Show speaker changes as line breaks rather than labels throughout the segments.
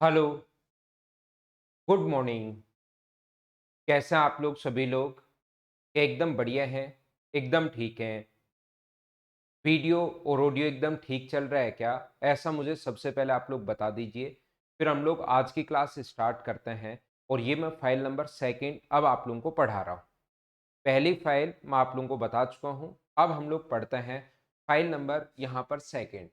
Hello, good morning. कैसे हैं आप लोग सभी लोग? एकदम बढ़िया हैं, एकदम ठीक हैं। वीडियो और ऑडियो एकदम ठीक चल रहा है क्या? ऐसा मुझे सबसे पहले आप लोग बता दीजिए। फिर हम लोग आज की क्लास स्टार्ट करते हैं और ये मैं फाइल नंबर सेकंड अब आप लोगों को पढ़ा रहा हूँ। पहली फाइल मैं आप लोगों को बता चुका हूँ। अब हम लोग पढ़ते हैं फाइल नंबर यहाँ पर सेकंड।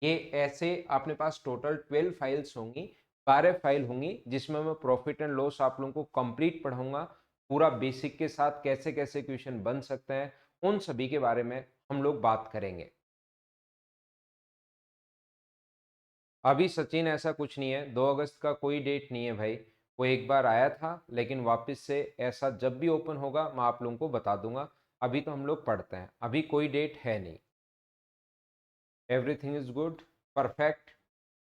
ये ऐसे अपने पास टोटल 12 फाइल्स होंगी, 12 फाइल होंगी जिसमें मैं प्रॉफिट एंड लॉस आप लोगों को कंप्लीट पढ़ाऊंगा। पूरा बेसिक के साथ कैसे कैसे क्वेश्चन बन सकते हैं उन सभी के बारे में हम लोग बात करेंगे। अभी सचिन ऐसा कुछ नहीं है, 2 अगस्त का कोई डेट नहीं है भाई। वो एक बार आया था लेकिन वापस से ऐसा जब भी ओपन होगा मैं आप लोगों को बता दूंगा। अभी तो हम लोग पढ़ते हैं, अभी कोई डेट है नहीं। Everything is good, perfect.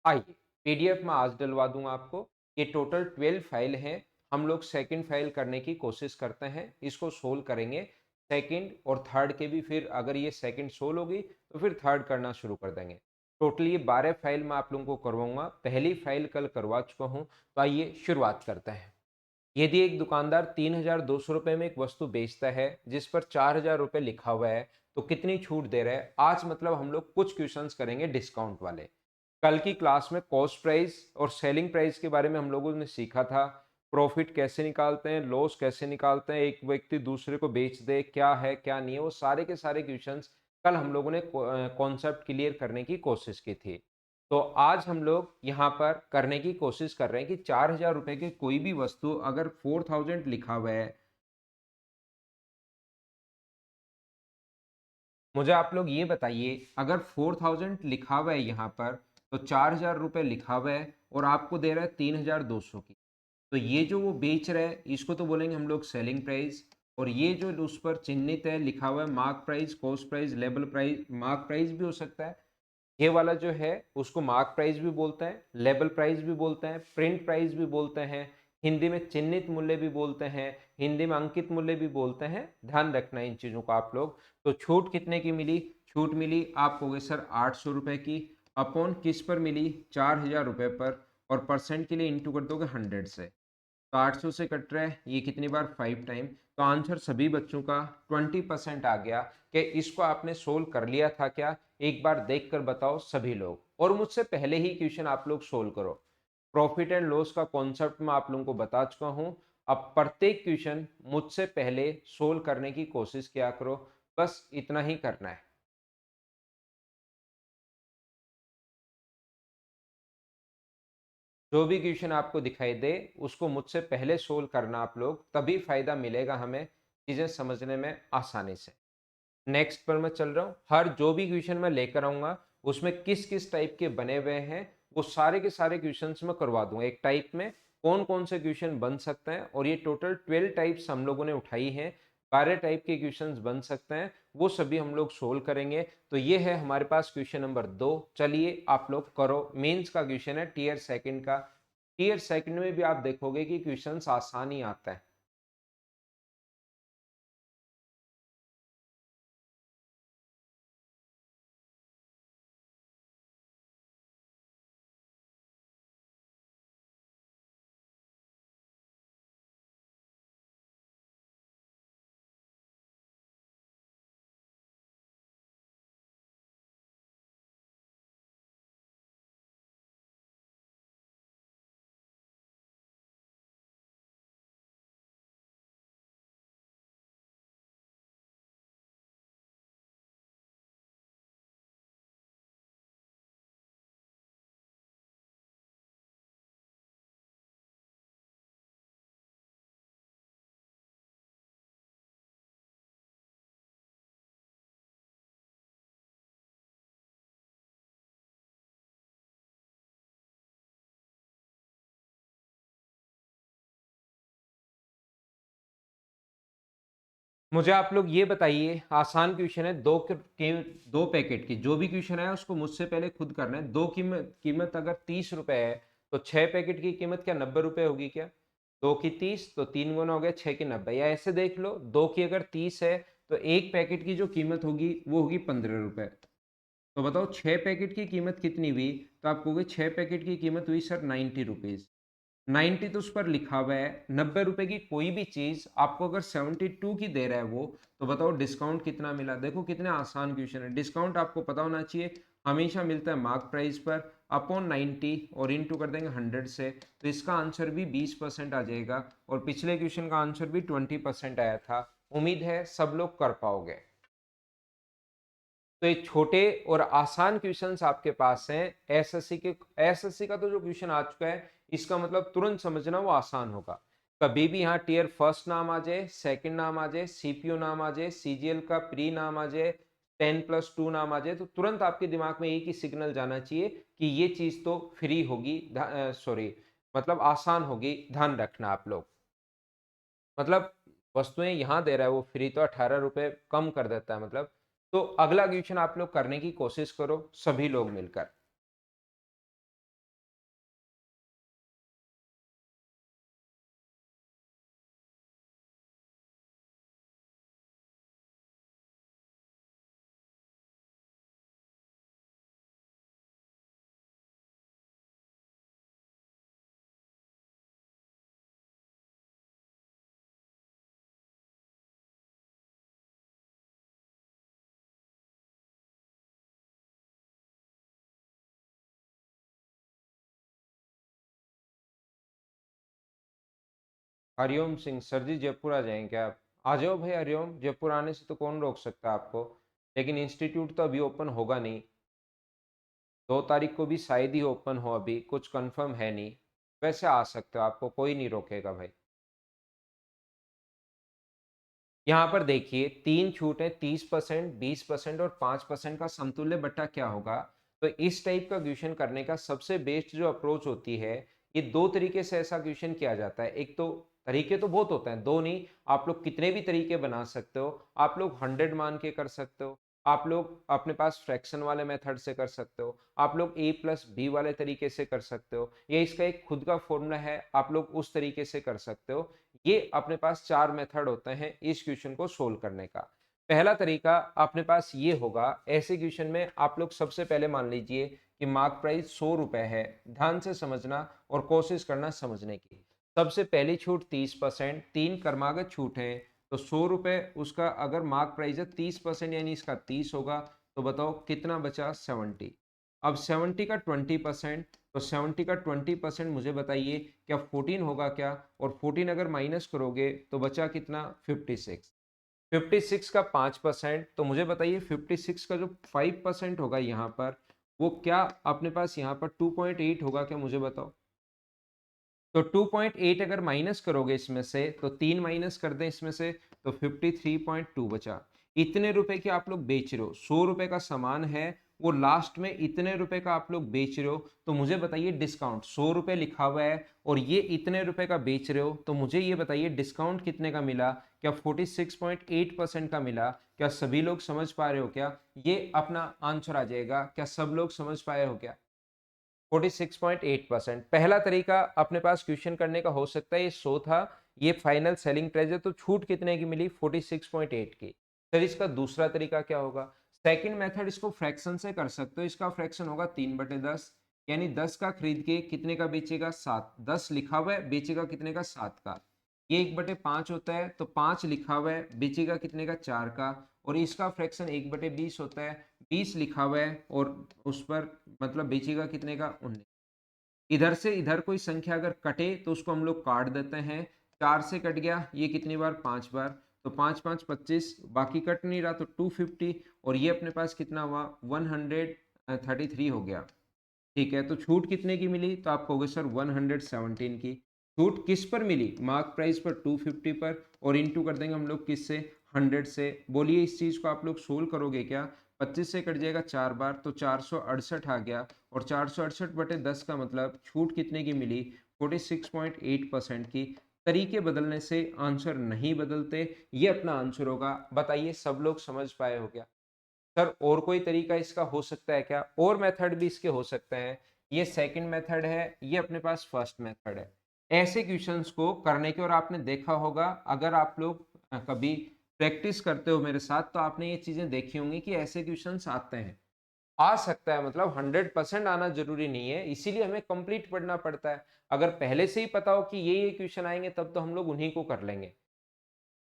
आइए, पीडीएफ में आज डलवा दूंगा आपको। ये टोटल 12 फाइल हैं। हम लोग सेकंड फाइल करने की कोशिश करते हैं, इसको सोल्व करेंगे। सेकंड और थर्ड के भी, फिर अगर ये सेकंड सोल्व होगी तो फिर थर्ड करना शुरू कर देंगे। टोटल ये 12 फाइल मैं आप लोगों को करवाऊंगा। पहली फाइल कल करवा चुका हूँ, तो आइए शुरुआत करते हैं। यदि एक दुकानदार 3,200 रुपये में एक वस्तु बेचता है जिस पर 4,000 रुपये लिखा हुआ है, तो कितनी छूट दे रहा है? आज मतलब हम लोग कुछ क्वेश्चंस करेंगे डिस्काउंट वाले। कल की क्लास में कॉस्ट प्राइस और सेलिंग प्राइस के बारे में हम लोगों ने सीखा था। प्रॉफिट कैसे निकालते हैं, लॉस कैसे निकालते हैं, एक व्यक्ति दूसरे को बेच दे, क्या है क्या नहीं है, वो सारे के सारे क्वेश्चंस कल हम लोगों ने कॉन्सेप्ट क्लियर करने की कोशिश की थी। तो आज हम लोग यहाँ पर करने की कोशिश कर रहे हैं कि 4,000 रुपए की कोई भी वस्तु अगर 4,000 लिखा हुआ है। मुझे आप लोग ये बताइए, अगर 4,000 लिखा हुआ है यहाँ पर, तो 4,000 रुपये लिखा हुआ है और आपको दे रहा है 3,200 की। तो ये जो वो बेच रहा है इसको तो बोलेंगे हम लोग सेलिंग प्राइस। और ये जो उस पर चिन्हित है, लिखा हुआ है mark price, cost price, label price, mark price भी हो सकता है। ये वाला जो है उसको मार्क प्राइस भी बोलते हैं, लेबल प्राइस भी बोलते हैं, प्रिंट प्राइस भी बोलते हैं, हिंदी में चिन्हित मूल्य भी बोलते हैं, हिंदी में अंकित मूल्य भी बोलते हैं। ध्यान रखना इन चीज़ों का आप लोग। तो छूट कितने की मिली? छूट मिली आपको सर 800 रुपये की। अपॉन किस पर मिली? 4,000 रुपये पर। और परसेंट के लिए इंटू कर दोगे 100 से। तो 800 से कट रहा है ये कितनी बार? 5 टाइम। तो आंसर सभी बच्चों का 20% आ गया। कि इसको आपने सोल्व कर लिया था क्या? एक बार देख कर बताओ सभी लोग, और मुझसे पहले ही क्वेश्चन आप लोग सोल्व करो। प्रॉफिट एंड लॉस का कॉन्सेप्ट मैं आप लोगों को बता चुका हूं। अब प्रत्येक क्वेश्चन मुझसे पहले सोल्व करने की कोशिश किया करो। बस इतना ही करना है। जो भी क्वेश्चन आपको दिखाई दे उसको मुझसे पहले सोल्व करना आप लोग, तभी फायदा मिलेगा हमें चीजें समझने में आसानी से। नेक्स्ट पर मैं चल रहा हूँ। हर जो भी क्वेश्चन मैं लेकर आऊंगा उसमें किस किस टाइप के बने हुए हैं वो सारे के सारे क्वेश्चंस मैं करवा दूंगा। एक टाइप में कौन कौन से क्वेश्चन बन सकते हैं, और ये टोटल 12 टाइप्स हम लोगों ने उठाई हैं। 12 टाइप के क्वेश्चंस बन सकते हैं, वो सभी हम लोग सोल्व करेंगे। तो ये है हमारे पास क्वेश्चन नंबर 2। चलिए आप लोग करो। मेंस का क्वेश्चन है, टीयर सेकंड का। टीयर सेकंड में भी आप देखोगे कि क्वेश्चंस आसान ही आता है। मुझे आप लोग ये बताइए, आसान क्वेश्चन है। दो पैकेट की जो भी क्वेश्चन है उसको मुझसे पहले खुद करना है। दो कीमत कीमत अगर 30 रुपए है, तो 6 पैकेट की कीमत क्या 90 रुपए होगी क्या? दो की 30 तो 3 गुना हो गया 6 की 90। या ऐसे देख लो, दो की अगर 30 है तो एक पैकेट की जो कीमत होगी वो होगी 15 रुपए। तो बताओ 6 पैकेट की कीमत कितनी हुई? तो आप कहोगे 6 पैकेट की कीमत हुई सर 90 रुपीज़। 90 तो उस पर लिखा हुआ है, 90 रुपए की कोई भी चीज़ आपको अगर 72 की दे रहा है वो, तो बताओ डिस्काउंट कितना मिला? देखो कितने आसान क्वेश्चन है। डिस्काउंट आपको पता होना चाहिए, हमेशा मिलता है मार्क प्राइस पर अपॉन 90 और इनटू कर देंगे 100 से, तो इसका आंसर भी 20% आ जाएगा और पिछले क्वेश्चन का आंसर भी 20% आया था। उम्मीद है सब लोग कर पाओगे। तो ये छोटे और आसान क्वेश्चंस आपके पास हैं एसएससी के। एसएससी का तो जो क्वेश्चन आ चुका है इसका मतलब तुरंत समझना वो आसान होगा। कभी भी यहाँ टीयर फर्स्ट नाम आ जाए, सेकंड नाम आ जाए, सीपीयू नाम आ जाए, सीजीएल का प्री नाम आ जाए, 10+2 नाम आ जाए, तो तुरंत आपके दिमाग में एक ही सिग्नल जाना चाहिए कि ये चीज तो फ्री होगी, सॉरी मतलब आसान होगी। ध्यान रखना आप लोग, मतलब वस्तुएं यहाँ दे रहा है वो फ्री, तो 18 रुपए कम कर देता है मतलब। तो अगला क्वेश्चन आप लोग करने की कोशिश करो सभी लोग मिलकर। हरिओम सिंह सर जी जयपुर आ जाएं क्या आप? आ जाओ भाई हरिओम, जयपुर आने से तो कौन रोक सकता है आपको। लेकिन इंस्टीट्यूट तो अभी ओपन होगा नहीं, 2 तारीख को भी शायद ही ओपन हो, अभी कुछ कंफर्म है नहीं। वैसे आ सकते हो, आपको कोई नहीं रोकेगा भाई। यहाँ पर देखिए 3 छूट है, 30%, 20% और 5% का समतुल्य बट्टा क्या होगा। तो इस टाइप का क्वेश्चन करने का सबसे बेस्ट जो अप्रोच होती है, ये 2 तरीके से ऐसा क्वेश्चन किया जाता है। एक तो तरीके तो बहुत होते हैं, दो नहीं, आप लोग कितने भी तरीके बना सकते हो। आप लोग 100 मान के कर सकते हो, आप लोग अपने पास फ्रैक्शन वाले मेथड से कर सकते हो, आप लोग a+b वाले तरीके से कर सकते हो, या इसका एक खुद का फॉर्मूला है आप लोग उस तरीके से कर सकते हो। ये अपने पास 4 मेथड होते हैं इस क्वेश्चन को सोल्व करने का। पहला तरीका अपने पास ये होगा, ऐसे क्वेश्चन में आप लोग सबसे पहले मान लीजिए कि मार्क प्राइस 100 रुपए है। ध्यान से समझना और कोशिश करना समझने की। सबसे पहली छूट 30%, 3 क्रमागत छूट है, तो 100 रुपए उसका अगर मार्क प्राइस है 30% यानी इसका 30 होगा, तो बताओ कितना बचा? 70। अब 70 का 20%, तो 70 का 20% मुझे बताइए क्या 14 होगा क्या? और 14 अगर माइनस करोगे तो बचा कितना? 56। 56 का 5%, तो मुझे बताइए 56 का जो 5% होगा यहाँ पर, वो क्या अपने पास यहाँ पर 2.8 होगा क्या? मुझे बताओ। तो 2.8 अगर माइनस करोगे इसमें से, तो 3 माइनस कर दें इसमें से, तो 53.2 बचा। इतने रुपए की आप लोग बेच रहे हो, 100 रुपए का सामान है, वो लास्ट में इतने रुपए का आप लोग बेच रहे हो, तो मुझे बताइए डिस्काउंट 100 रुपए लिखा हुआ है और ये इतने रुपए का बेच रहे हो, तो मुझे ये बताइए डिस्काउंट कितने का मिला? क्या 46.8% का मिला? क्या सभी लोग समझ पा रहे हो क्या? ये अपना आंसर आ जाएगा। क्या सब लोग समझ पाए हो क्या? 46.8%। पहला तरीका अपने पास क्वेश्चन करने का हो सकता है, ये 100 था, ये फाइनल सेलिंग प्राइस है, तो छूट कितने की मिली? 46.8 की। फिर इसका दूसरा तरीका क्या होगा? सेकंड मेथड, इसको फ्रैक्शन से कर सकते हो। इसका फ्रैक्शन होगा 3/10, यानी 10 का खरीद के कितने का बेचेगा? 7। 10 लिखा हुआ है, बेचेगा कितने का? 7 का। ये 1/5 होता है, तो 5 लिखा हुआ है, बेचेगा कितने का? 4 का। और इसका फ्रैक्शन 1/20 होता है, 20 लिखा हुआ है और उस पर मतलब बेचेगा कितने का? 19। इधर से इधर कोई संख्या अगर कटे तो उसको हम लोग काट देते हैं। 4 से कट गया, ये कितनी बार? 5 बार, तो 5 5 25, बाकी कट नहीं रहा तो 250, और ये अपने पास कितना हुआ? 133 हो गया। ठीक है, तो छूट कितने की मिली? तो आप कहोगे सर 117 की। छूट किस पर मिली? मार्क प्राइस पर 250 पर, और इनटू कर देंगे हम लोग किससे? 100 से। बोलिए इस चीज को आप लोग सोल्व करोगे क्या? 25 से कट जाएगा 4 बार, तो 468 आ गया, और 468/10 का मतलब छूट कितने की मिली? 46.8% की। तरीके बदलने से आंसर नहीं बदलते, ये अपना आंसर होगा। बताइए सब लोग समझ पाए हो क्या? सर और कोई तरीका इसका हो सकता है क्या? और मेथड भी इसके हो सकते हैं। ये सेकंड मेथड है, ये अपने पास फर्स्ट मेथड है। ऐसे क्वेश्चंस को करने के, और आपने देखा होगा अगर आप लोग कभी प्रैक्टिस करते हो मेरे साथ, तो आपने ये चीजें देखी होंगी कि ऐसे क्वेश्चंस आते हैं। आ सकता है, मतलब 100% आना जरूरी नहीं है, इसीलिए हमें कंप्लीट पढ़ना पड़ता है। अगर पहले से ही पता हो कि ये क्वेश्चन आएंगे तब तो हम लोग उन्हीं को कर लेंगे।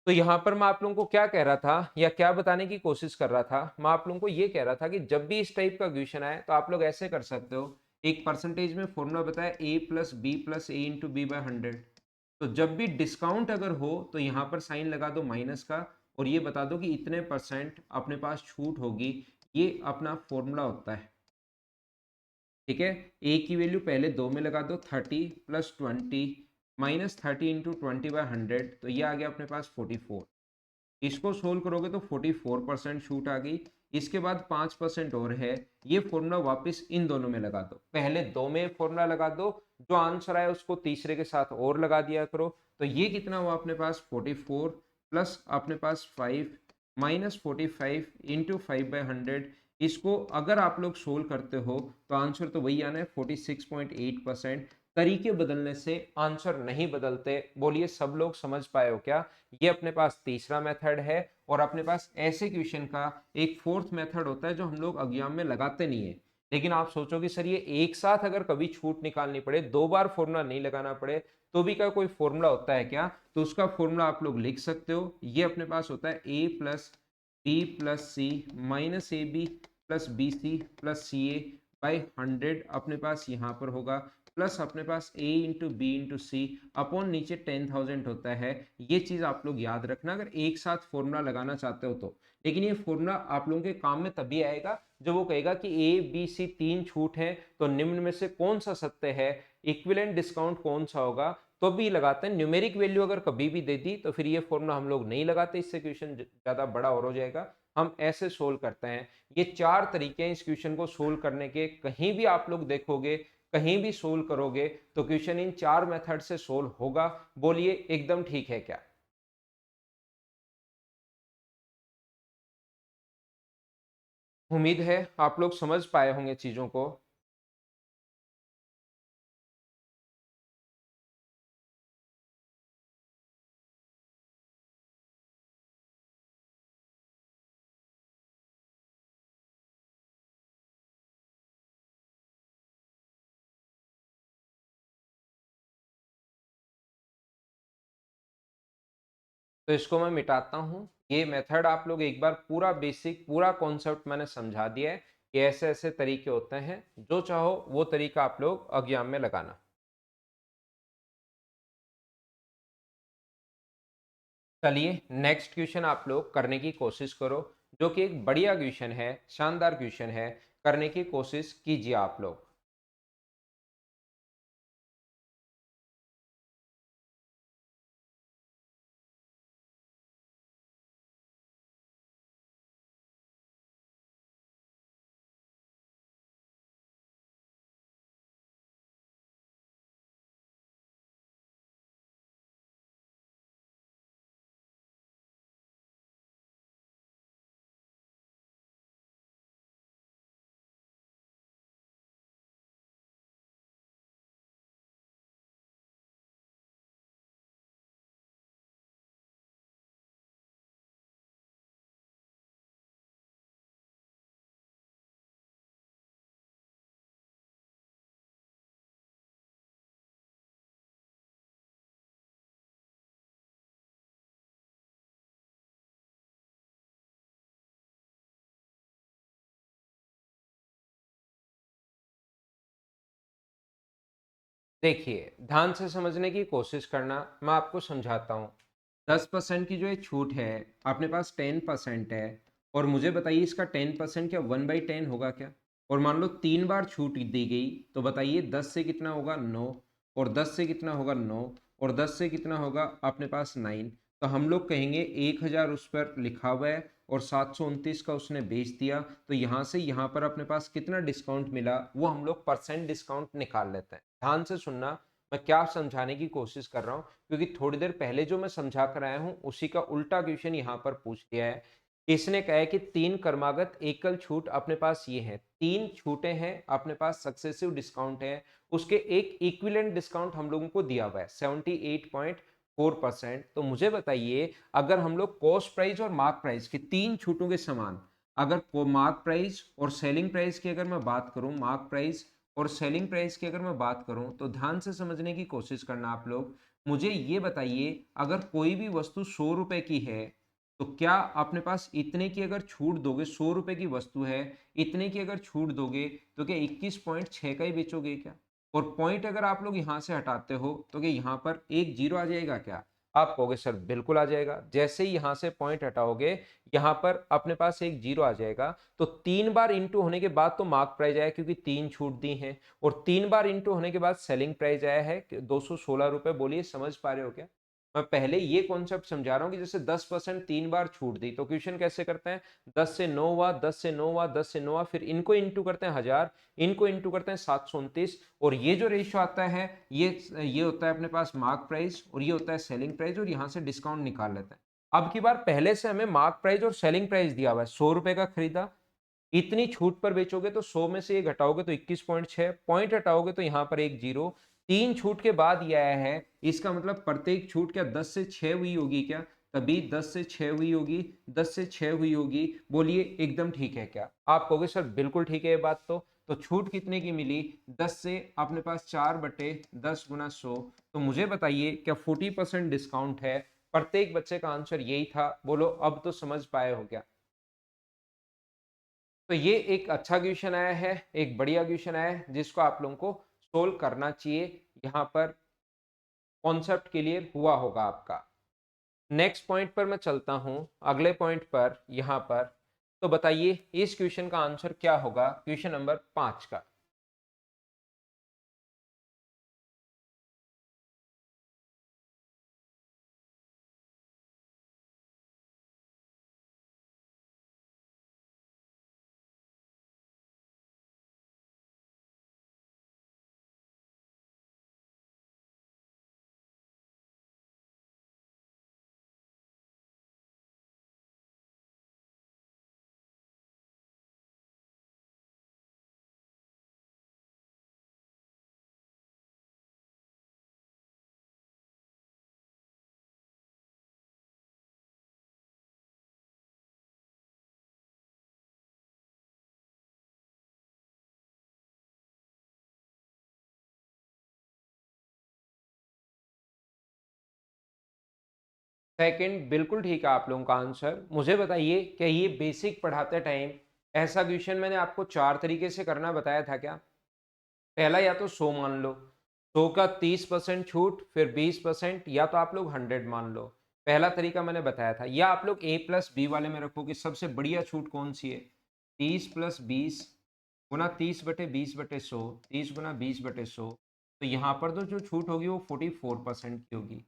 तो यहाँ पर मैं आप लोगों को क्या कह रहा था या क्या बताने की कोशिश कर रहा था, मैं आप लोगों को ये कह रहा था कि जब भी इस टाइप का क्वेश्चन आए तो आप लोग ऐसे कर सकते हो। एक परसेंटेज में फॉर्मूला बताया a plus B plus A into B by 100। तो जब भी डिस्काउंट अगर हो तो यहाँ पर साइन लगा दो माइनस का, और ये बता दो कि इतने परसेंट अपने पास छूट होगी। ये अपना फॉर्मूला होता है, ठीक है। ए की वैल्यू पहले 2 में लगा दो, 30 प्लस 20 माइनस 30 इंटू 20/100, तो ये आ गया अपने पास 44। इसको सोल्व करोगे तो 44% छूट आ गई। इसके बाद 5% और है, ये फॉर्मूला वापस इन दोनों में लगा दो। पहले 2 में फॉर्मूला लगा दो, जो आंसर आया उसको तीसरे के साथ और लगा दिया करो। तो ये कितना हुआ अपने पास 44 प्लस अपने पास 5 माइनस 45 इंटू 5/100। इसको अगर आप लोग सोल्व करते हो तो आंसर तो वही आना है 46.8%। तरीके बदलने से आंसर नहीं बदलते। बोलिए सब लोग समझ पाए हो क्या? ये अपने पास तीसरा मेथड है, और अपने पास ऐसे क्वेश्चन का एक फोर्थ मेथड होता है जो हम लोग एग्जाम में लगाते नहीं है। लेकिन आप सोचोगे सर ये एक साथ अगर कभी छूट निकालनी पड़े, 2 बार फॉर्मूला नहीं लगाना पड़े, तो भी का कोई फॉर्मूला होता है क्या? तो उसका फॉर्मूला आप लोग लिख सकते हो। ये अपने पास होता है a plus B plus C minus A B plus B C plus C A by 100। अपने पास यहाँ पर होगा प्लस अपने पास a into B into C upon नीचे 10,000 होता है। ये चीज आप लोग याद रखना अगर एक साथ फॉर्मूला लगाना चाहते हो तो। लेकिन ये फॉर्मूला आप लोगों के काम में तभी आएगा जब वो कहेगा कि ए बी सी 3 छूट है, तो निम्न में से कौन सा सत्य है, इक्विवेलेंट डिस्काउंट कौन सा होगा, तो भी लगाते हैं। न्यूमेरिक वैल्यू अगर कभी भी दे दी तो फिर ये फॉर्मूला हम लोग नहीं लगाते, इससे क्वेश्चन ज्यादा बड़ा और हो जाएगा। हम ऐसे सोल्व करते हैं। ये 4 तरीके हैं इस क्वेश्चन को सोल्व करने के। कहीं भी आप लोग देखोगे, कहीं भी सोल्व करोगे तो क्वेश्चन इन 4 मेथड से सोल्व होगा। बोलिए एकदम ठीक है क्या? उम्मीद है आप लोग समझ पाए होंगे चीजों को। तो इसको मैं मिटाता हूं। ये मेथड आप लोग एक बार पूरा बेसिक पूरा कॉन्सेप्ट मैंने समझा दिया है कि ऐसे ऐसे तरीके होते हैं, जो चाहो वो तरीका आप लोग एग्जाम में लगाना। चलिए नेक्स्ट क्वेश्चन आप लोग करने की कोशिश करो, जो कि एक बढ़िया क्वेश्चन है, शानदार क्वेश्चन है। करने की कोशिश कीजिए आप लोग। देखिए ध्यान से समझने की कोशिश करना, मैं आपको समझाता हूँ। 10% की जो ये छूट है, अपने पास 10% है, और मुझे बताइए इसका 10% क्या 1/10 होगा क्या? और मान लो 3 बार छूट दी गई, तो बताइए 10 से कितना होगा 9, और 10 से कितना होगा 9, और 10 से कितना होगा अपने पास 9। तो हम लोग कहेंगे 1,000 उस पर लिखा हुआ है और 729 का उसने बेच दिया, तो यहाँ से यहाँ पर अपने पास कितना डिस्काउंट मिला वो हम लोग परसेंट डिस्काउंट निकाल लेते हैं। ध्यान से सुनना, मैं क्या समझाने की कोशिश कर रहा हूँ, क्योंकि थोड़ी देर पहले जो मैं समझा कर आया हूँ उसी का उल्टा क्वेश्चन यहाँ पर पूछ दिया है। इसने कहा है कि 3 क्रमागत एकल छूट अपने पास ये है, 3 छूटें हैं अपने पास, सक्सेसिव डिस्काउंट है, उसके एक इक्विवेलेंट डिस्काउंट हम लोगों को दिया हुआ है 78.4%। तो मुझे बताइए अगर हम लोग कॉस्ट प्राइस और मार्क प्राइस की 3 छूटों के समान अगर मार्क प्राइस और सेलिंग प्राइस की अगर मैं बात करूं, मार्क प्राइस और सेलिंग प्राइस की अगर मैं बात करूं, तो ध्यान से समझने की कोशिश करना आप लोग। मुझे ये बताइए, अगर कोई भी वस्तु 100 रुपए की है, तो क्या अपने पास इतने की अगर छूट दोगे, 100 रुपए की वस्तु है, इतने की अगर छूट दोगे, तो क्या 21.6 का ही बेचोगे क्या? और पॉइंट अगर आप लोग यहाँ से हटाते हो, तो क्या यहाँ पर एक जीरो आ जाएगा क्या? आप कहोगे सर बिल्कुल आ जाएगा। जैसे ही यहाँ से पॉइंट हटाओगे, यहाँ पर अपने पास एक जीरो आ जाएगा, तो 3 बार इंटू होने के बाद तो मार्क प्राइस आया, क्योंकि 3 छूट दी है, और 3 बार इंटू होने के बाद सेलिंग प्राइस आया है 216 रुपए। बोलिए समझ पा रहे हो क्या? मैं पहले ये कॉन्सेप्ट समझा रहा हूँ कि जैसे 10% 3 बार छूट दी, तो क्वेश्चन कैसे करते हैं, 10 से 9 हुआ, 10 से 9 हुआ, 10 से 9 हुआ, फिर इनको इंटू करते हैं 1000, इनको इंटू करते हैं 729, और ये जो रेशियो आता है, ये होता है अपने पास मार्क प्राइस, और ये होता है सेलिंग प्राइस, और यहाँ से डिस्काउंट निकाल लेते हैं। अब की बार पहले से हमें मार्क प्राइस और सेलिंग प्राइस दिया हुआ है, 100 रुपए का खरीदा, इतनी छूट पर बेचोगे तो 100 में से ये घटाओगे तो 21.6, पॉइंट हटाओगे तो यहाँ पर एक जीरो, 3 छूट के बाद ये आया है, इसका मतलब प्रत्येक छूट क्या 10 से 6 हुई होगी क्या? तभी 10 से 6 हुई होगी, 10 से 6 हुई होगी। बोलिए एकदम ठीक है क्या? आप कहोगे सर बिल्कुल ठीक है ये बात। तो छूट कितने की मिली? 10 से अपने पास 4/10 गुना 100। तो मुझे बताइए, क्या 40% डिस्काउंट है? प्रत्येक बच्चे का आंसर यही था। बोलो अब तो समझ पाए हो क्या? तो ये एक अच्छा क्वेश्चन आया है, एक बढ़िया क्वेश्चन आया है, जिसको आप लोगों को सोल्व करना चाहिए। यहाँ पर कॉन्सेप्ट क्लियर हुआ होगा आपका। नेक्स्ट पॉइंट पर मैं चलता हूं, अगले पॉइंट पर यहाँ पर। तो बताइए इस क्वेश्चन का आंसर क्या होगा, क्वेश्चन नंबर 5 का। सेकंड बिल्कुल ठीक है आप लोगों का आंसर। मुझे बताइए, क्या ये बेसिक पढ़ाते टाइम ऐसा क्वेश्चन मैंने आपको 4 तरीके से करना बताया था क्या? पहला, या तो 100 मान लो, 100 का 30% छूट, फिर 20%, या तो आप लोग 100 मान लो। पहला तरीका मैंने बताया था। या आप लोग A+B वाले में रखो कि सबसे बढ़िया छूट कौन सी है, 30+20 गुना 30/20/100, 30 गुना 20/100। तो यहाँ पर तो जो छूट होगी वो 44% की होगी।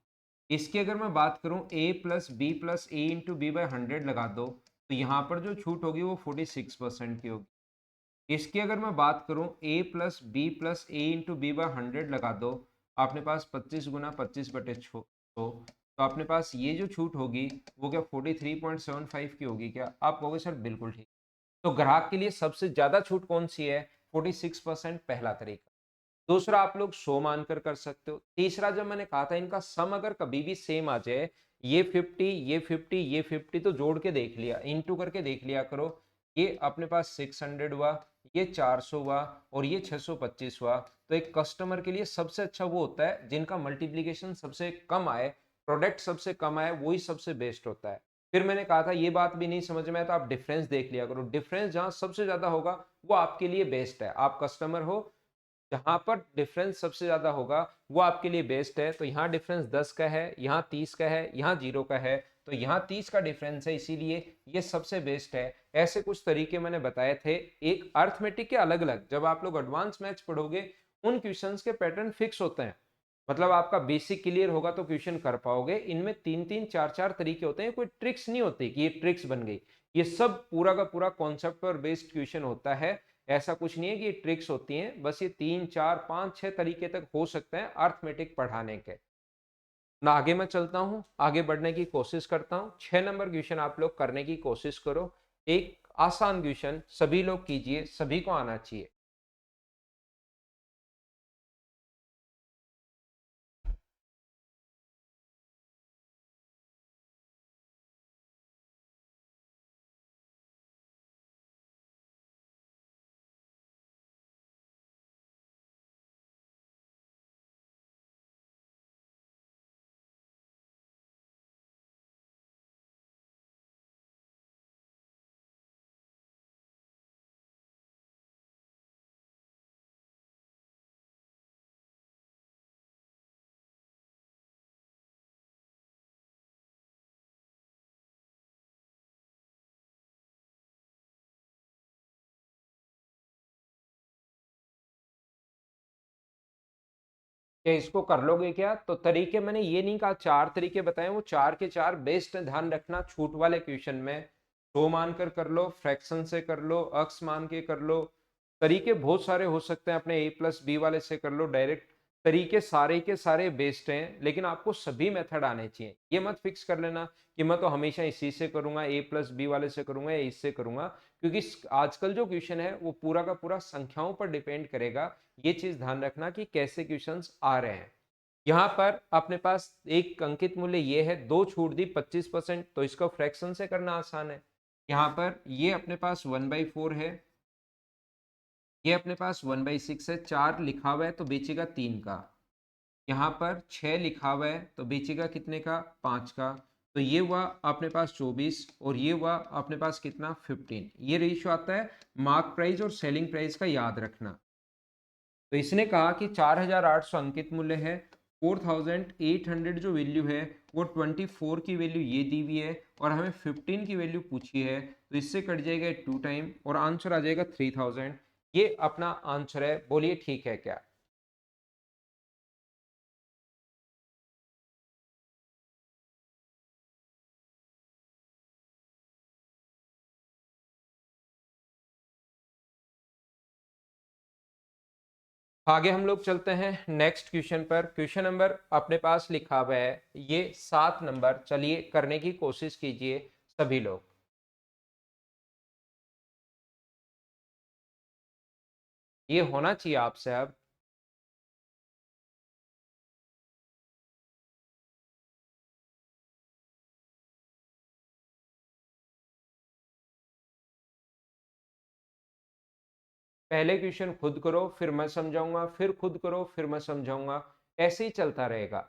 इसकी अगर मैं बात करूँ, A+B+A/B/100 लगा दो, तो यहाँ पर जो छूट होगी वो 46% की होगी। इसकी अगर मैं बात करूं, A+B+A/B/100 लगा दो, आपने पास 25 गुना 25/100, तो अपने पास ये जो छूट होगी वो क्या 43.75 की होगी क्या? आप कहोगे सर बिल्कुल ठीक। तो ग्राहक के लिए सबसे ज्यादा छूट कौन सी है? 46%, पहला तरीका। दूसरा, आप लोग 100 मानकर कर सकते हो। तीसरा, जब मैंने कहा था इनका सम अगर कभी भी सेम आ जाए, ये 50, ये 50, ये 50, तो जोड़ के देख लिया, इंटू करके देख लिया करो। ये अपने पास 600 हुआ, ये 400 हुआ, और ये 625 हुआ। तो एक कस्टमर के लिए सबसे अच्छा वो होता है जिनका मल्टीप्लीकेशन सबसे कम आए, प्रोडक्ट सबसे कम आए, वही सबसे बेस्ट होता है। फिर मैंने कहा था ये बात भी नहीं समझ में आया तो आप डिफरेंस देख लिया करो, डिफरेंस जहां सबसे ज्यादा होगा वो आपके लिए बेस्ट है। आप कस्टमर हो, जहां पर डिफरेंस सबसे ज्यादा होगा वो आपके लिए बेस्ट है। तो यहाँ डिफरेंस 10 का है, यहाँ 30 का है, यहाँ 0 का है, तो यहाँ 30 का डिफरेंस है, इसीलिए ये सबसे बेस्ट है। ऐसे कुछ तरीके मैंने बताए थे। एक अर्थमेटिक के अलग अलग, जब आप लोग एडवांस मैथ्स पढ़ोगे उन क्वेश्चंस के पैटर्न फिक्स होते हैं। मतलब आपका बेसिक क्लियर होगा तो क्वेश्चन कर पाओगे। इनमें 3-3 4-4 तरीके होते हैं, कोई ट्रिक्स नहीं होती कि ये ट्रिक्स बन गई। ये सब पूरा का पूरा कॉन्सेप्ट पर बेस्ड क्वेश्चन होता है। ऐसा कुछ नहीं है कि ये ट्रिक्स होती हैं, बस ये 3 4 5 6 तरीके तक हो सकते हैं अर्थमेटिक पढ़ाने के। ना आगे मैं चलता हूं, आगे बढ़ने की कोशिश करता हूं। 6 नंबर क्वेश्चन आप लोग करने की कोशिश करो। एक आसान क्वेश्चन, सभी लोग कीजिए, सभी को आना चाहिए। क्या इसको कर लोगे क्या? तो तरीके मैंने ये नहीं कहा 4 तरीके बताए, वो 4 के 4 बेस्ट। ध्यान रखना छूट वाले क्वेश्चन में तो मानकर कर लो, फ्रैक्शन से कर लो, अक्स मान के कर लो, तरीके बहुत सारे हो सकते हैं। अपने A+B वाले से कर लो डायरेक्ट, तरीके सारे के सारे बेस्ट हैं, लेकिन आपको सभी मेथड आने चाहिए। ये मत फिक्स कर लेना कि मैं तो हमेशा इसी से करूंगा, A+B वाले से करूंगा या इससे करूंगा, क्योंकि आजकल जो क्वेश्चन है वो पूरा का पूरा संख्याओं पर डिपेंड करेगा। ये चीज ध्यान रखना कि कैसे क्वेश्चंस आ रहे हैं। यहाँ पर अपने पास एक अंकित मूल्य ये है, दो छूट दी 25%, तो इसको फ्रैक्शन से करना आसान है। यहाँ पर ये अपने पास 1/4 है, ये अपने पास 1/6 है, 4 लिखा हुआ है तो बेचेगा 3 का। यहाँ पर 6 लिखा हुआ है तो बेचेगा कितने का? 5 का। तो ये हुआ अपने पास 24 और ये हुआ अपने पास कितना? 15। ये रेशियो आता है मार्क प्राइस और सेलिंग प्राइस का, याद रखना। तो इसने कहा कि 4800 अंकित मूल्य है, 4800 जो वैल्यू है वो 24 की वैल्यू ये दी हुई है और हमें 15 की वैल्यू पूछी है, तो इससे कट जाएगा 2 टाइम और आंसर आ जाएगा 3000। ये अपना आंसर है, बोलिए ठीक है क्या? आगे हम लोग चलते हैं नेक्स्ट क्वेश्चन पर। क्वेश्चन नंबर अपने पास लिखा हुआ है ये 7 नंबर, चलिए करने की कोशिश कीजिए सभी लोग। ये होना चाहिए आपसे अब। पहले क्वेश्चन खुद करो फिर मैं समझाऊंगा, फिर खुद करो फिर मैं समझाऊंगा, ऐसे ही चलता रहेगा।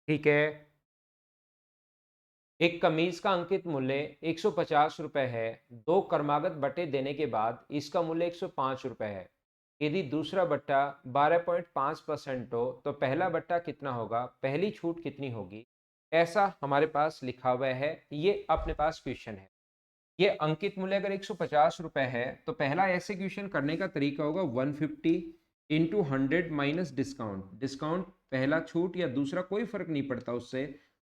ठीक है, एक कमीज का अंकित मूल्य 150 रुपए है, दो क्रमागत बट्टे देने के बाद इसका मूल्य 105 रुपए है। यदि दूसरा बट्टा 12.5% हो तो पहला बट्टा कितना होगा, पहली छूट कितनी होगी? ऐसा हमारे पास लिखा हुआ है, ये अपने पास क्वेश्चन है। ये अंकित मूल्य अगर 150 रुपए है तो पहला ऐसे क्वेश्चन करने का तरीका होगा 150 इंटू 100 माइनस डिस्काउंट। डिस्काउंट पहला छूट या दूसरा कोई फर्क नहीं पड़ता उससे,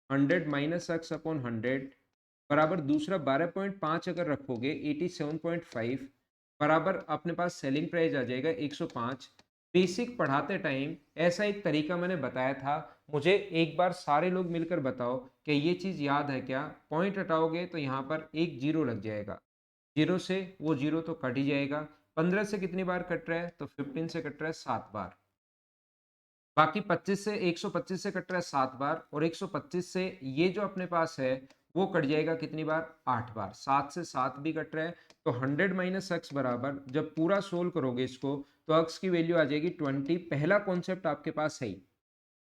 100 माइनस एक्स अपॉन 100 बराबर दूसरा 12.5 अगर रखोगे 87.5 बराबर अपने पास सेलिंग प्राइस आ जाएगा 105। बेसिक पढ़ाते टाइम ऐसा एक तरीका मैंने बताया था, मुझे एक बार सारे लोग मिलकर बताओ कि ये चीज़ याद है क्या? पॉइंट हटाओगे तो यहाँ पर एक जीरो लग जाएगा, जीरो से वो जीरो तो कट ही जाएगा। 15 से कितनी बार कट रहा है? तो 15 से कट रहा है 7 बार। बाकी 25 से 125 से कट रहा है 7 बार और 125 से ये जो अपने पास है वो कट जाएगा कितनी बार? 8 बार। 7 से 7 भी कट रहा है तो 100 माइनस एक्स बराबर जब पूरा सोल्व करोगे इसको तो एक्स की वैल्यू आ जाएगी 20। पहला कॉन्सेप्ट आपके पास है ही।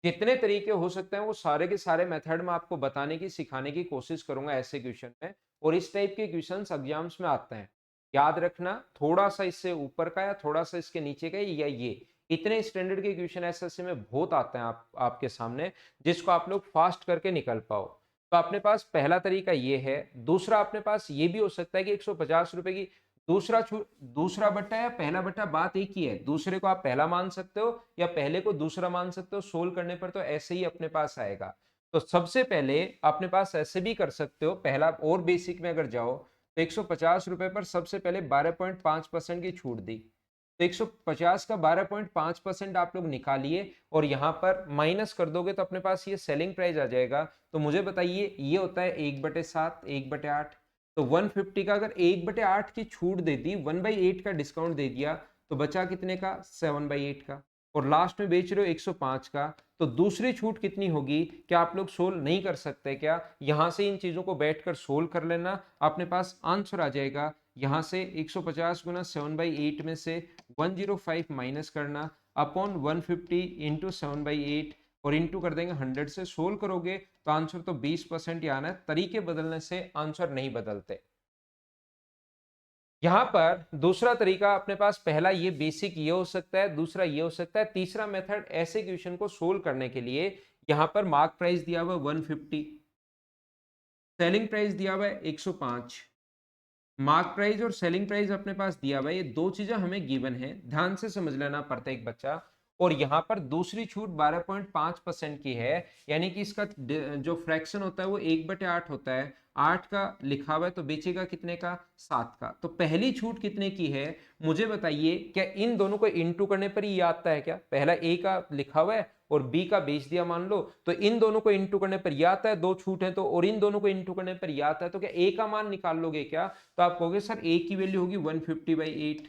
जितने तरीके हो सकते हैं वो सारे के सारे मेथड में आपको बताने की सिखाने की कोशिश करूंगा ऐसे क्वेश्चन में, और इस टाइप के क्वेश्चंस एग्जाम्स में आते हैं। याद रखना थोड़ा सा इससे ऊपर का या थोड़ा सा इसके नीचे का या ये इतने स्टैंडर्ड के क्वेश्चन एसएससी में बहुत आते हैं आपके सामने, जिसको आप लोग फास्ट करके निकल पाओ। तो अपने पास पहला तरीका ये है। दूसरा अपने पास ये भी हो सकता है कि 150 रुपए की दूसरा बट्टा या पहला बट्टा, बात एक ही है। दूसरे को आप पहला मान सकते हो या पहले को दूसरा मान सकते हो, सोल्व करने पर तो ऐसे ही अपने पास आएगा। तो सबसे पहले अपने पास ऐसे भी कर सकते हो, पहला और बेसिक में अगर जाओ तो 150 रुपए पर सबसे पहले 12.5% की छूट दी, तो 150 का 12.5% आप लोग निकालिए और यहाँ पर माइनस कर दोगे तो अपने पास ये सेलिंग प्राइस आ जाएगा। तो मुझे बताइए ये होता है 1/7, 1/8। तो 150 का अगर 1/8 की छूट दे दी, 1/8 का डिस्काउंट दे दिया, तो बचा कितने का? 7/8 का। और लास्ट में बेच रहे हो 105 का, तो दूसरी छूट कितनी होगी? क्या आप लोग सोल्व नहीं कर सकते क्या? यहां से इन चीजों को बैठकर सोल्व कर लेना, अपने पास आंसर आ जाएगा। यहां से 150 गुना 7/8 में से 105 माइनस करना अपॉन 150 इंटू 7/8 और इंटू कर देंगे 100 से। सोल्व करोगे तो आंसर तो 20% ही आना है। तरीके बदलने से आंसर नहीं बदलते। यहां पर दूसरा तरीका अपने पास, पहला ये बेसिक ये हो सकता है, दूसरा ये हो सकता है। तीसरा मेथड ऐसे क्वेश्चन को सोल्व करने के लिए, यहां पर मार्क प्राइस दिया हुआ 150, सेलिंग प्राइस दिया हुआ है 105, मार्क प्राइस और सेलिंग प्राइस अपने पास दिया हुआ है। ये दो चीजें हमें गिवन है, ध्यान से समझ लेना प्रत्येक बच्चा। और यहाँ पर दूसरी छूट 12.5% की है, यानी कि इसका जो फ्रैक्शन होता है वो 1/8 होता है। 8 का लिखा हुआ है तो बेचेगा कितने का, 7 का। तो पहली छूट कितने की है मुझे बताइए। क्या इन दोनों को इंटू करने पर ही आता है क्या? पहला ए का लिखा हुआ है और बी का बेच दिया मान लो, तो इन दोनों को इंटू करने पर यह आता है, दो छूट है तो, और इन दोनों को इंटू करने पर यह आता है। तो क्या ए का मान निकाल लोगे क्या? तो आप कहोगे सर ए की वैल्यू होगी 150/8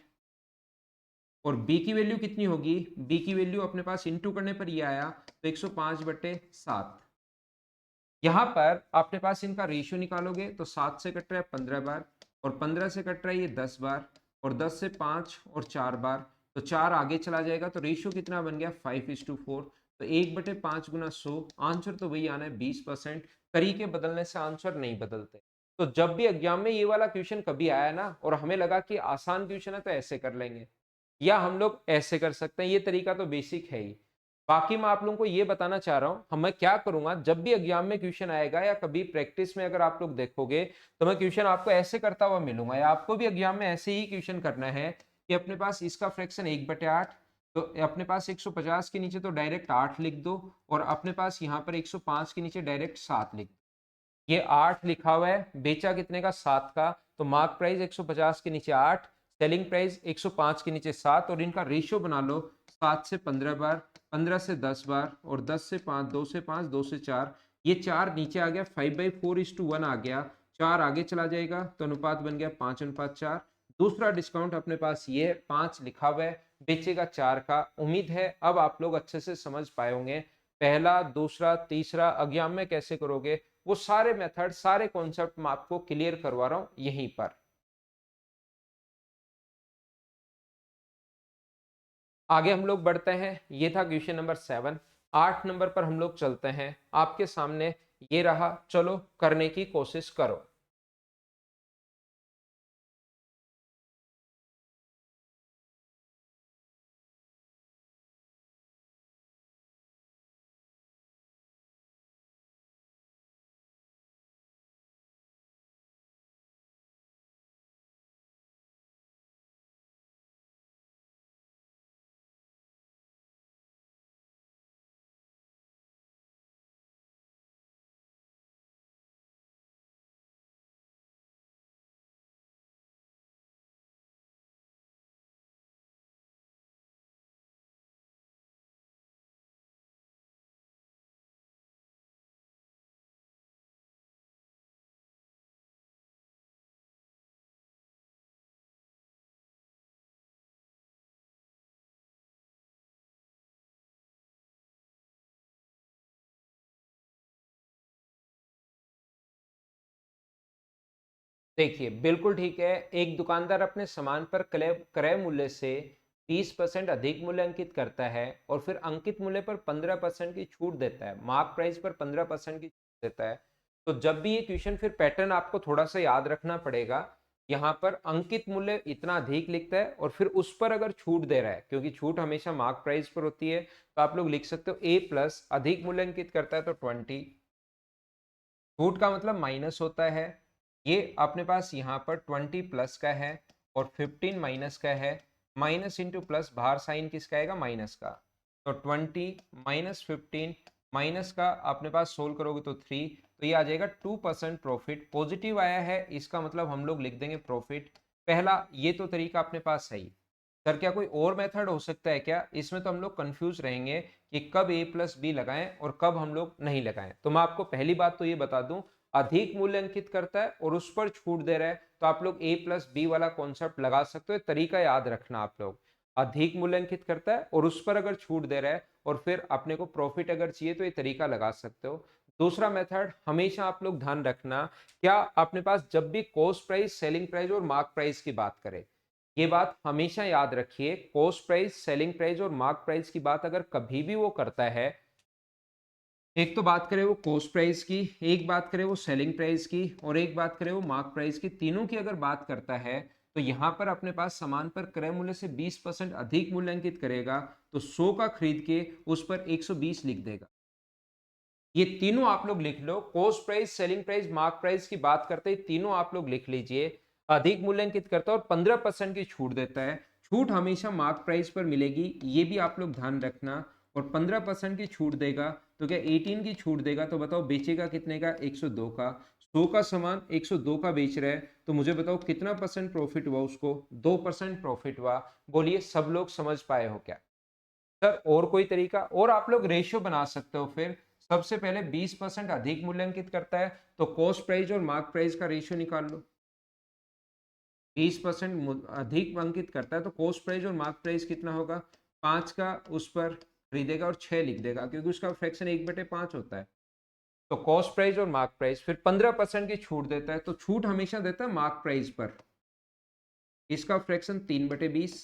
और बी की वैल्यू कितनी होगी, बी की वैल्यू अपने पास इंटू करने पर ये आया तो 105/7। यहां पर अपने पास इनका रेशियो निकालोगे तो 7 से कट रहा है 15 बार और 15 से कट रहा है ये 10 बार और 10 से 5 और 4 बार, तो 4 आगे चला जाएगा तो रेशियो कितना बन गया 5:4। तो 1/5 गुना 100, आंसर तो वही आना है 20%। तरीके बदलने से आंसर नहीं बदलते। तो जब भी एग्जाम में ये वाला क्वेश्चन कभी आया ना और हमें लगा कि आसान क्वेश्चन है तो ऐसे कर लेंगे या हम लोग ऐसे कर सकते हैं, ये तरीका तो बेसिक है ही। बाकी मैं आप लोगों को ये बताना चाह रहा हूं, मैं क्या करूंगा जब भी एग्जाम में क्वेश्चन आएगा या कभी प्रैक्टिस में अगर आप लोग देखोगे तो मैं क्वेश्चन आपको ऐसे करता हुआ मिलूंगा, या आपको भी एग्जाम में ऐसे ही क्वेश्चन करना है कि अपने पास इसका फ्रैक्शन 1/8, तो अपने पास 150 के नीचे तो डायरेक्ट 8 लिख दो और अपने पास यहाँ पर 105 के नीचे डायरेक्ट 7 लिख दो। ये 8 लिखा हुआ है, बेचा कितने का, 7 का, तो मार्क प्राइस 150 के नीचे 8, सेलिंग प्राइस 105 के नीचे 7 और इनका रेशियो बना लो 7 से 15 बार, 15 से 10 बार और 10 से 5, 2 से 5, 2 से 4। ये 4 नीचे आ गया, 5/4:1 आ गया, 4 आगे चला जाएगा तो अनुपात बन गया 5:4। दूसरा डिस्काउंट अपने पास ये 5 लिखा हुआ है, बेचेगा 4 का। उम्मीद है अब आप लोग अच्छे से समझ पाए होंगे। पहला, दूसरा, तीसरा एग्जाम में कैसे करोगे वो सारे मेथड, सारे कॉन्सेप्ट मैं आपको क्लियर करवा रहा हूं यहीं पर। आगे हम लोग बढ़ते हैं, ये था क्वेश्चन नंबर 7। 8 नंबर पर हम लोग चलते हैं, आपके सामने ये रहा, चलो करने की कोशिश करो। देखिए बिल्कुल ठीक है, एक दुकानदार अपने सामान पर क्रय मूल्य से 30% अधिक मूल्य अंकित करता है और फिर अंकित मूल्य पर 15% की छूट देता है, मार्क प्राइस पर 15% की छूट देता है। तो जब भी ये क्वेश्चन, फिर पैटर्न आपको थोड़ा सा याद रखना पड़ेगा। यहाँ पर अंकित मूल्य इतना अधिक लिखता है और फिर उस पर अगर छूट दे रहा है, क्योंकि छूट हमेशा मार्क प्राइस पर होती है, तो आप लोग लिख सकते हो A+ अधिक मूल्य अंकित करता है तो 20, छूट का मतलब माइनस होता है। ये अपने पास यहाँ पर 20 प्लस का है और 15 माइनस का है। माइनस इंटू प्लस, बाहर साइन किसका आएगा, माइनस का। तो 20 माइनस 15, माइनस का अपने पास सोल्व करोगे तो 3, तो ये आ जाएगा 2% प्रॉफिट। पॉजिटिव आया है इसका मतलब हम लोग लिख देंगे प्रॉफिट। पहला ये तो तरीका अपने पास सही। सर क्या कोई और मेथड हो सकता है क्या? इसमें तो हम लोग कंफ्यूज रहेंगे कि कब A+B लगाएं और कब हम लोग नहीं लगाएं। तो मैं आपको पहली बात तो ये बता दूं, अधिक मूल्य अंकित करता है और उस पर छूट दे रहा है तो आप लोग A+B वाला कॉन्सेप्ट लगा सकते हो। तरीका याद रखना आप लोग, अधिक मूल्य अंकित करता है और उस पर अगर छूट दे रहा है और फिर अपने को प्रॉफिट अगर चाहिए तो ये तरीका लगा सकते हो। दूसरा मेथड हमेशा आप लोग ध्यान रखना, क्या अपने पास जब भी कॉस्ट प्राइस, सेलिंग प्राइस और मार्क प्राइस की बात करें, ये बात हमेशा याद रखिए, कॉस्ट प्राइस, सेलिंग प्राइस और मार्क प्राइस की बात अगर कभी भी वो करता है, एक तो बात करें वो कॉस्ट प्राइस की, एक बात करें वो सेलिंग प्राइस की, और एक बात करें वो मार्क प्राइस की, तीनों की अगर बात करता है तो यहाँ पर अपने पास सामान पर क्रय मूल्य से 20% अधिक मूल्यांकित करेगा, तो 100 का खरीद के उस पर 120 लिख देगा। ये तीनों आप लोग लिख लो, cost price, selling price, mark price की बात करते हैं, तीनों आप लोग लिख लीजिए। अधिक मूल्यांकित करता है और 15% की छूट देता है। छूट हमेशा मार्क प्राइस पर मिलेगी, ये भी आप लोग ध्यान रखना। और 15% की छूट देगा तो क्या 18 की छूट देगा, तो बताओ बेचेगा कितने का? 102 का। 100 का सामान 102 का बेच रहा है, तो मुझे बताओ कितना परसेंट प्रॉफिट हुआ उसको? 2% प्रॉफिट हुआ। बोलिए सब लोग समझ पाए हो क्या? सर और कोई तरीका? और आप लोग रेशियो बना सकते हो। फिर सबसे पहले 20% अधिक मूल्यांकित करता है तो कॉस्ट प्राइस और मार्क प्राइस का रेशियो निकाल लो। 20% अधिक अंकित करता है तो कॉस्ट प्राइस और मार्क प्राइस कितना होगा? 5 का उस पर खरीदेगा और 6 लिख देगा, क्योंकि उसका फ्रैक्शन 1/5 होता है। तो कॉस्ट प्राइस और मार्क प्राइस, फिर 15% की छूट देता है, तो छूट हमेशा देता है मार्क प्राइस पर। इसका फ्रैक्शन 3/20।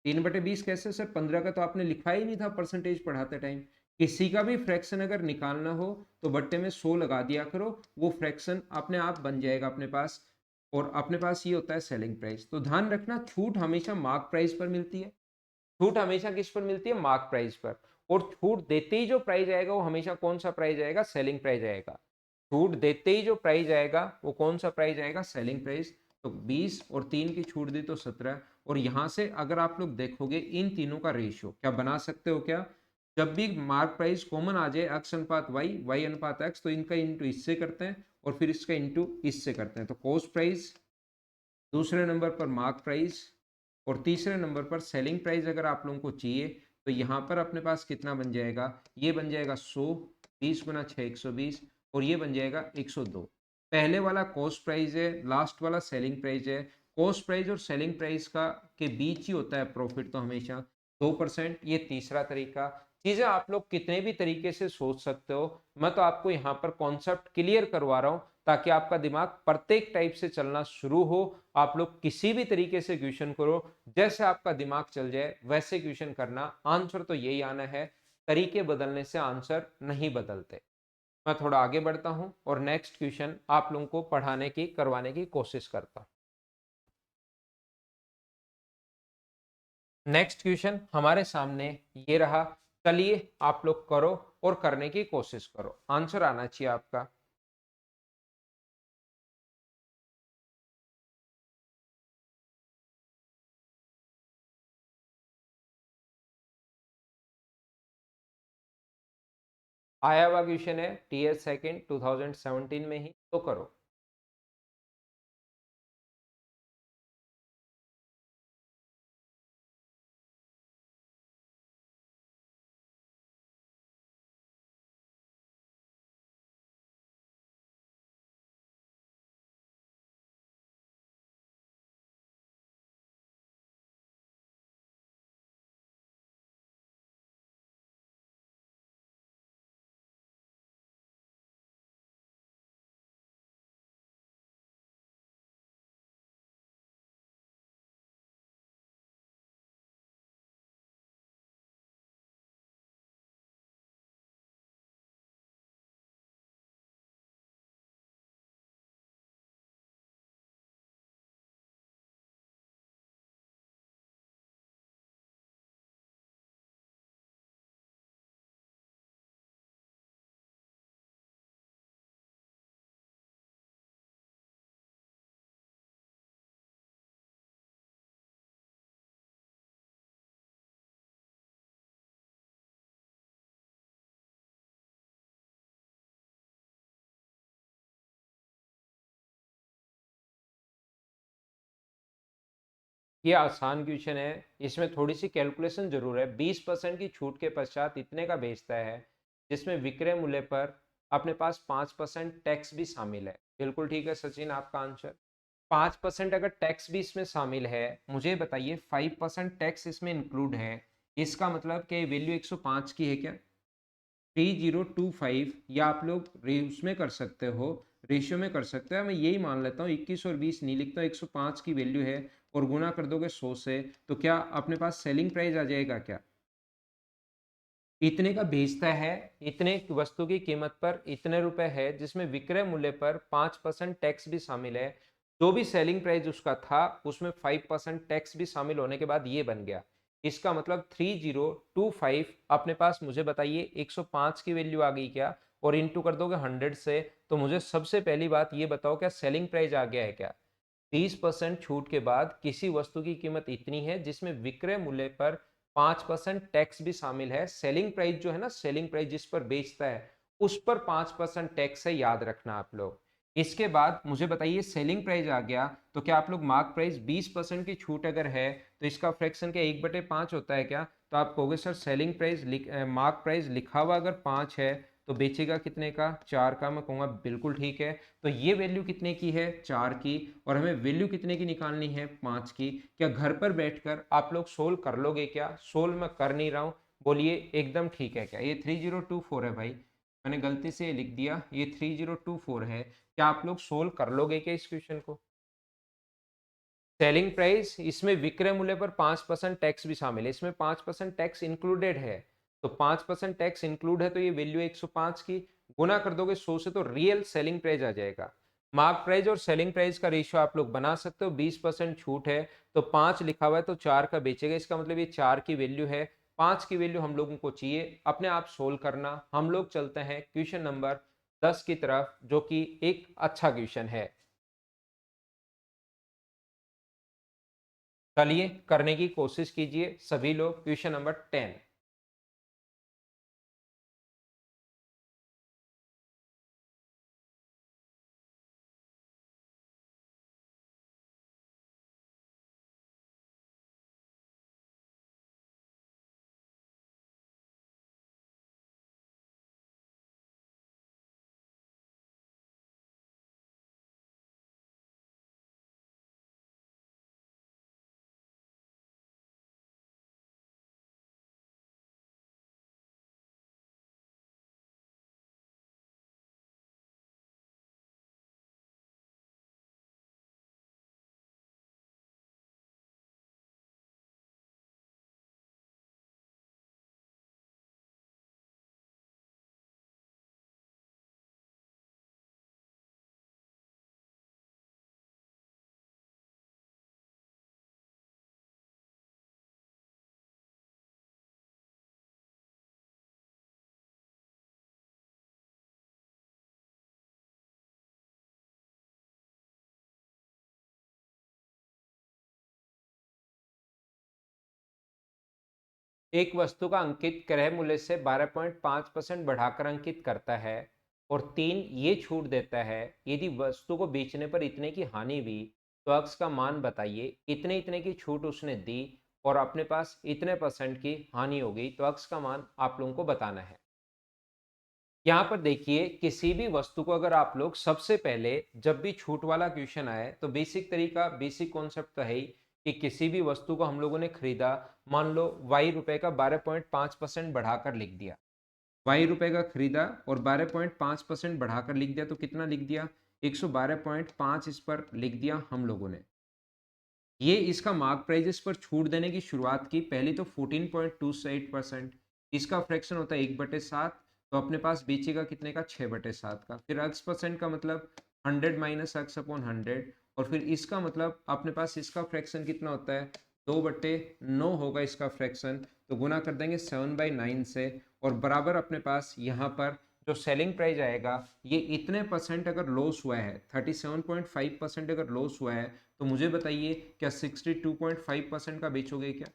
3/20 कैसे सर? 15 का तो आपने लिखा ही नहीं था परसेंटेज पढ़ाते टाइम। किसी का भी फ्रैक्शन अगर निकालना हो तो बट्टे में 100 लगा दिया करो, वो फ्रैक्शन अपने आप बन जाएगा अपने पास। और अपने पास ये होता है सेलिंग प्राइस। तो ध्यान रखना, छूट हमेशा मार्क प्राइस पर मिलती है। छूट हमेशा किस पर मिलती है? मार्क प्राइस पर। और छूट देते ही जो प्राइस आएगा वो हमेशा कौन सा प्राइस आएगा? सेलिंग प्राइस आएगा। छूट देते ही जो प्राइस आएगा वो कौन सा प्राइस आएगा? Selling price. तो 20 और 3 की छूट दी तो 17। और यहां से अगर आप लोग देखोगे इन तीनों का रेशियो क्या बना सकते हो क्या? जब भी मार्क प्राइस कॉमन आ जाए, x अनुपात y, y अनुपात x, तो इनका इंटू इससे करते हैं और फिर इसका इंटू इससे करते हैं। तो कॉस्ट प्राइस, दूसरे नंबर पर मार्क प्राइस, और तीसरे नंबर पर सेलिंग प्राइस अगर आप लोगों को चाहिए, तो यहाँ पर अपने पास कितना बन जाएगा? ये बन जाएगा 100, 20 गुना 6 120, और ये बन जाएगा 102। पहले वाला कॉस्ट प्राइस है, लास्ट वाला सेलिंग प्राइस है। कॉस्ट प्राइस और सेलिंग प्राइस का के बीच ही होता है प्रॉफिट, तो हमेशा 2%। ये तीसरा तरीका। चीजें आप लोग कितने भी तरीके से सोच सकते हो, मैं तो आपको यहाँ पर कॉन्सेप्ट क्लियर करवा रहा हूँ ताकि आपका दिमाग प्रत्येक टाइप से चलना शुरू हो। आप लोग किसी भी तरीके से क्वेश्चन करो, जैसे आपका दिमाग चल जाए वैसे क्वेश्चन करना। आंसर तो यही आना है, तरीके बदलने से आंसर नहीं बदलते। मैं थोड़ा आगे बढ़ता हूं और नेक्स्ट क्वेश्चन आप लोगों को पढ़ाने की करवाने की कोशिश करता हूं। नेक्स्ट क्वेश्चन हमारे सामने ये रहा। चलिए आप लोग करो और करने की कोशिश करो, आंसर आना चाहिए आपका। आया हुआ क्वेश्चन है टीएस सेकंड 2017 में ही, तो करो। ये आसान क्वेश्चन है, इसमें थोड़ी सी कैलकुलेशन जरूर है। 20% की छूट के पश्चात इतने का बेचता है, जिसमें विक्रय मूल्य पर अपने पास 5% टैक्स भी शामिल है। बिल्कुल ठीक है सचिन आपका आंसर। 5% अगर टैक्स भी इसमें शामिल है, मुझे बताइए 5% टैक्स इसमें इंक्लूड है, इसका मतलब कि वैल्यू 105 की है क्या? 3025, या आप लोग उसमें कर सकते हो, रेशियो में कर सकते हो। मैं यही मान लेता हूँ, 21 और 20 नहीं लिखता, 105 की वैल्यू है। और गुना कर दोगे 100 से, तो क्या अपने पास सेलिंग प्राइस आ जाएगा क्या? इतने का बेचता है, इतने वस्तु की कीमत पर इतने रुपए है, जिसमें विक्रय मूल्य पर 5% टैक्स भी शामिल है। जो भी सेलिंग प्राइस उसका था उसमें 5% टैक्स भी शामिल होने के बाद ये बन गया। इसका मतलब 3025 अपने पास, मुझे बताइए 105 की वैल्यू आ गई क्या? और इंटू कर दोगे 100 से, तो मुझे सबसे पहली बात ये बताओ, क्या सेलिंग प्राइस आ गया है क्या? 30% छूट के बाद किसी वस्तु की कीमत इतनी है जिसमें विक्रय मूल्य पर 5% टैक्स भी शामिल है। सेलिंग प्राइस जो है ना, सेलिंग प्राइस जिस पर बेचता है उस पर 5% टैक्स है, याद रखना आप लोग। इसके बाद मुझे बताइए सेलिंग प्राइस आ गया, तो क्या आप लोग मार्क प्राइस 20% की छूट अगर है तो इसका फ्रैक्शन क्या 1/5 होता है क्या? तो आप कहोगे sir selling price mark price लिखा हुआ अगर 5 है तो बेचेगा कितने का? 4 का। मैं कहूँगा बिल्कुल ठीक है। तो ये वैल्यू कितने की है? 4 की। और हमें वैल्यू कितने की निकालनी है? 5 की। क्या घर पर बैठकर आप लोग सोल्व कर लोगे क्या? सोल्व मैं कर नहीं रहा हूँ, बोलिए एकदम ठीक है क्या? ये 3024 है भाई, मैंने गलती से लिख दिया, ये 3024 है। क्या आप लोग सोल्व कर लोगे क्या इस क्वेश्चन को? सेलिंग प्राइस, इसमें विक्रय मूल्य पर 5% टैक्स भी शामिल है, इसमें 5% टैक्स इंक्लूडेड है। तो 5% टैक्स इंक्लूड है, तो ये वैल्यू 105 की। गुना कर दोगे 100 से तो रियल सेलिंग प्राइस आ जाएगा। मार्क प्राइस और सेलिंग प्राइस का रेशियो आप लोग बना सकते हो। 20% छूट है तो 5 लिखा हुआ है तो 4 का बेचेगा, इसका मतलब ये 4 की वैल्यू है। 5 की वैल्यू हम लोगों को चाहिए, अपने आप सोल्व करना। हम लोग चलते हैं क्वेश्चन नंबर 10 की तरफ, जो कि एक अच्छा क्वेश्चन है। चलिए करने की कोशिश कीजिए सभी लोग। Question number 10। एक वस्तु का अंकित क्रय मूल्य से 12.5% बढ़ाकर अंकित करता है और 3 ये छूट देता है, यदि वस्तु को बेचने पर इतने की हानि हुई तो अक्स का मान बताइए। इतने इतने की छूट उसने दी और अपने पास इतने परसेंट की हानि हो गई, तो अक्स का मान आप लोगों को बताना है। यहाँ पर देखिए, किसी भी वस्तु को अगर आप लोग सबसे पहले, जब भी छूट वाला क्वेश्चन आए तो बेसिक तरीका, बेसिक कॉन्सेप्ट तो है ही कि किसी भी वस्तु को हम लोगों ने खरीदा, मान लो वाई रुपए का 12.5% बढ़ाकर लिख दिया। वाई रुपए का खरीदा और 12.5% बढ़ाकर लिख दिया, तो कितना लिख दिया? 112.5 इस पर लिख दिया हम लोगों ने। ये इसका मार्क प्राइस पर छूट देने की शुरुआत की, पहले तो 14.28%, इसका फ्रैक्शन होता है 1/7, तो अपने पास बेचेगा कितने का? 6/7 का। फिर अक्स परसेंट का मतलब 100 माइनस अक्स अपॉन 100, और फिर इसका मतलब अपने पास इसका फ्रैक्शन कितना होता है? 2/9 होगा इसका फ्रैक्शन, तो गुना कर देंगे 7/9 से, और बराबर अपने पास यहाँ पर जो सेलिंग प्राइस आएगा, ये इतने परसेंट अगर लॉस हुआ है, 37.5% अगर लॉस हुआ है, तो मुझे बताइए क्या 62.5% का बेचोगे क्या?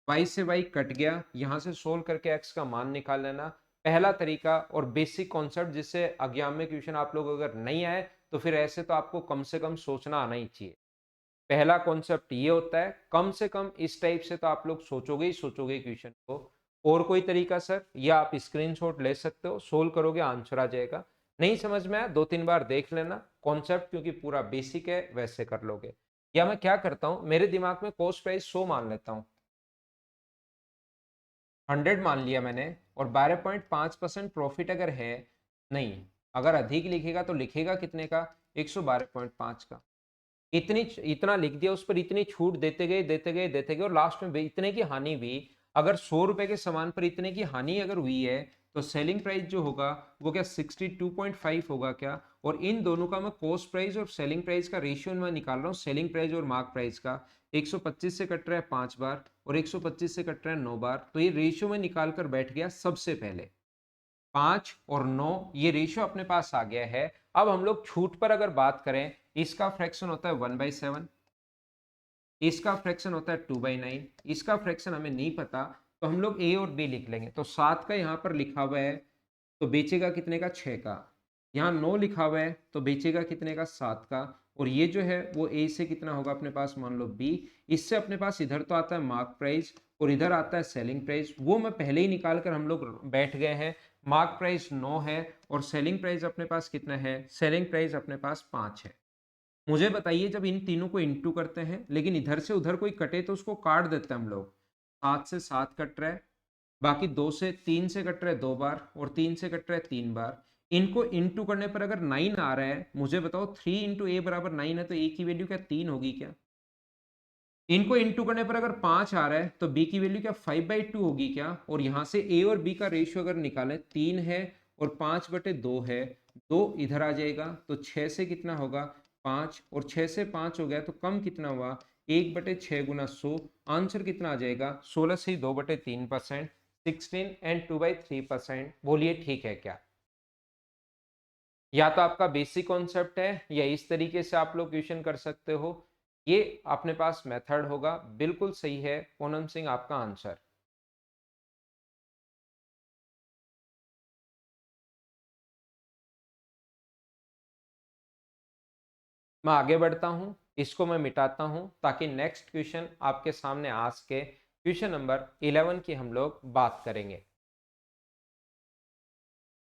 वाई से वाई कट गया, यहां से सोल्व करके एक्स का मान निकाल लेना। पहला तरीका और बेसिक कॉन्सेप्ट, जिससे एग्जाम में क्वेश्चन आप लोग अगर नहीं आए तो फिर ऐसे तो आपको कम से कम सोचना आना ही चाहिए। पहला कॉन्सेप्ट ये होता है, कम से कम इस टाइप से तो आप लोग सोचोगे ही सोचोगे क्वेश्चन को। और कोई तरीका सर? या आप स्क्रीनशॉट ले सकते हो, सोल्व करोगे आंसर आ जाएगा। नहीं समझ में आया 2-3 बार देख लेना कॉन्सेप्ट, क्योंकि पूरा बेसिक है, वैसे कर लोगे। या मैं क्या करता हूं, मेरे दिमाग में कॉस्ट प्राइस 100 मान लेता हूं, 100 मान लिया मैंने, और 12.5% प्रॉफिट अगर है, नहीं, अगर अधिक लिखेगा तो लिखेगा कितने का? 112.5 का। इतनी इतना लिख दिया, उस पर इतनी छूट देते गए देते गए देते गए और लास्ट में इतने की हानि भी। अगर 100 रुपए के सामान पर इतने की हानि अगर हुई है तो सेलिंग प्राइस जो होगा वो क्या 62.5 होगा क्या। और इन दोनों का मैं कॉस्ट प्राइस और सेलिंग प्राइस का रेशियो मैं निकाल रहा हूँ, सेलिंग प्राइस और मार्क प्राइस का। 125 से कट रहा है 5 बार और 125 से कट रहा है 9 बार, तो ये रेशियो में निकाल कर बैठ गया सबसे पहले। 5 और 9 ये रेशियो अपने पास आ गया है। अब हम लोग छूट पर अगर बात करें, इसका फ्रैक्शन होता है 1/7, इसका फ्रैक्शन होता है 2/9, इसका फ्रैक्शन हमें नहीं पता, तो हम लोग ए और बी लिख लेंगे। तो 7 का यहाँ पर लिखा हुआ है तो बेचेगा कितने का, 6 का। यहाँ 9 लिखा हुआ है तो बेचेगा कितने का, 7 का। और ये जो है वो ए से कितना होगा अपने पास, मान लो बी। इससे अपने पास इधर तो आता है मार्क प्राइस और इधर आता है सेलिंग प्राइस, वो मैं पहले ही निकाल कर हम लोग बैठ गए हैं। मार्क प्राइस 9 है और सेलिंग प्राइस अपने पास कितना है, सेलिंग प्राइस अपने पास 5 है। मुझे बताइए जब इन तीनों को इंटू करते हैं लेकिन इधर से उधर कोई कटे तो उसको काट देते हैं हम लोग। 7 से 7 कट रहा है, बाकी 2 से 3 से कट रहा है 2 बार और 3 से कट रहा है 3 बार। इनको इंटू करने पर अगर 9 आ रहा है, मुझे बताओ 3 × a बराबर 9 है तो a की वैल्यू क्या 3 होगी क्या। इनको इंटू करने पर अगर 5 आ रहा है तो b की वैल्यू क्या 5/2 होगी क्या। और यहां से a और b का रेशियो अगर निकालें 3 है और 5/2 है, 2 इधर आ जाएगा तो 6 से कितना होगा 5 और 6 से 5 हो गया तो कम कितना हुआ 1/6 गुना 100। आंसर कितना आ जाएगा 16 से 2/3%, 16 एंड 2/3%। बोलिए ठीक है क्या। या तो आपका बेसिक कॉन्सेप्ट है या इस तरीके से आप लोग क्वेश्चन कर सकते हो। ये अपने पास मेथड होगा, बिल्कुल सही है पूनम सिंह आपका आंसर। मैं आगे बढ़ता हूं, इसको मैं मिटाता हूं ताकि नेक्स्ट क्वेश्चन आपके सामने आ सके। क्वेश्चन नंबर 11 की हम लोग बात करेंगे।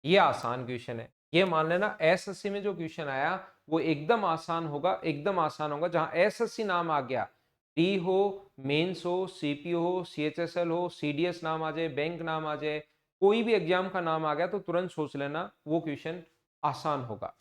ये आसान क्वेश्चन है, ये मान लेना एसएससी में जो क्वेश्चन आया वो एकदम आसान होगा, एकदम आसान होगा। जहां एसएससी नाम आ गया, डी हो, मेंस हो, सीपीओ हो, सीएचएसएल हो, सीडीएस नाम आ जाए, बैंक नाम आ जाए, कोई भी एग्जाम का नाम आ गया तो तुरंत सोच लेना वो क्वेश्चन आसान होगा।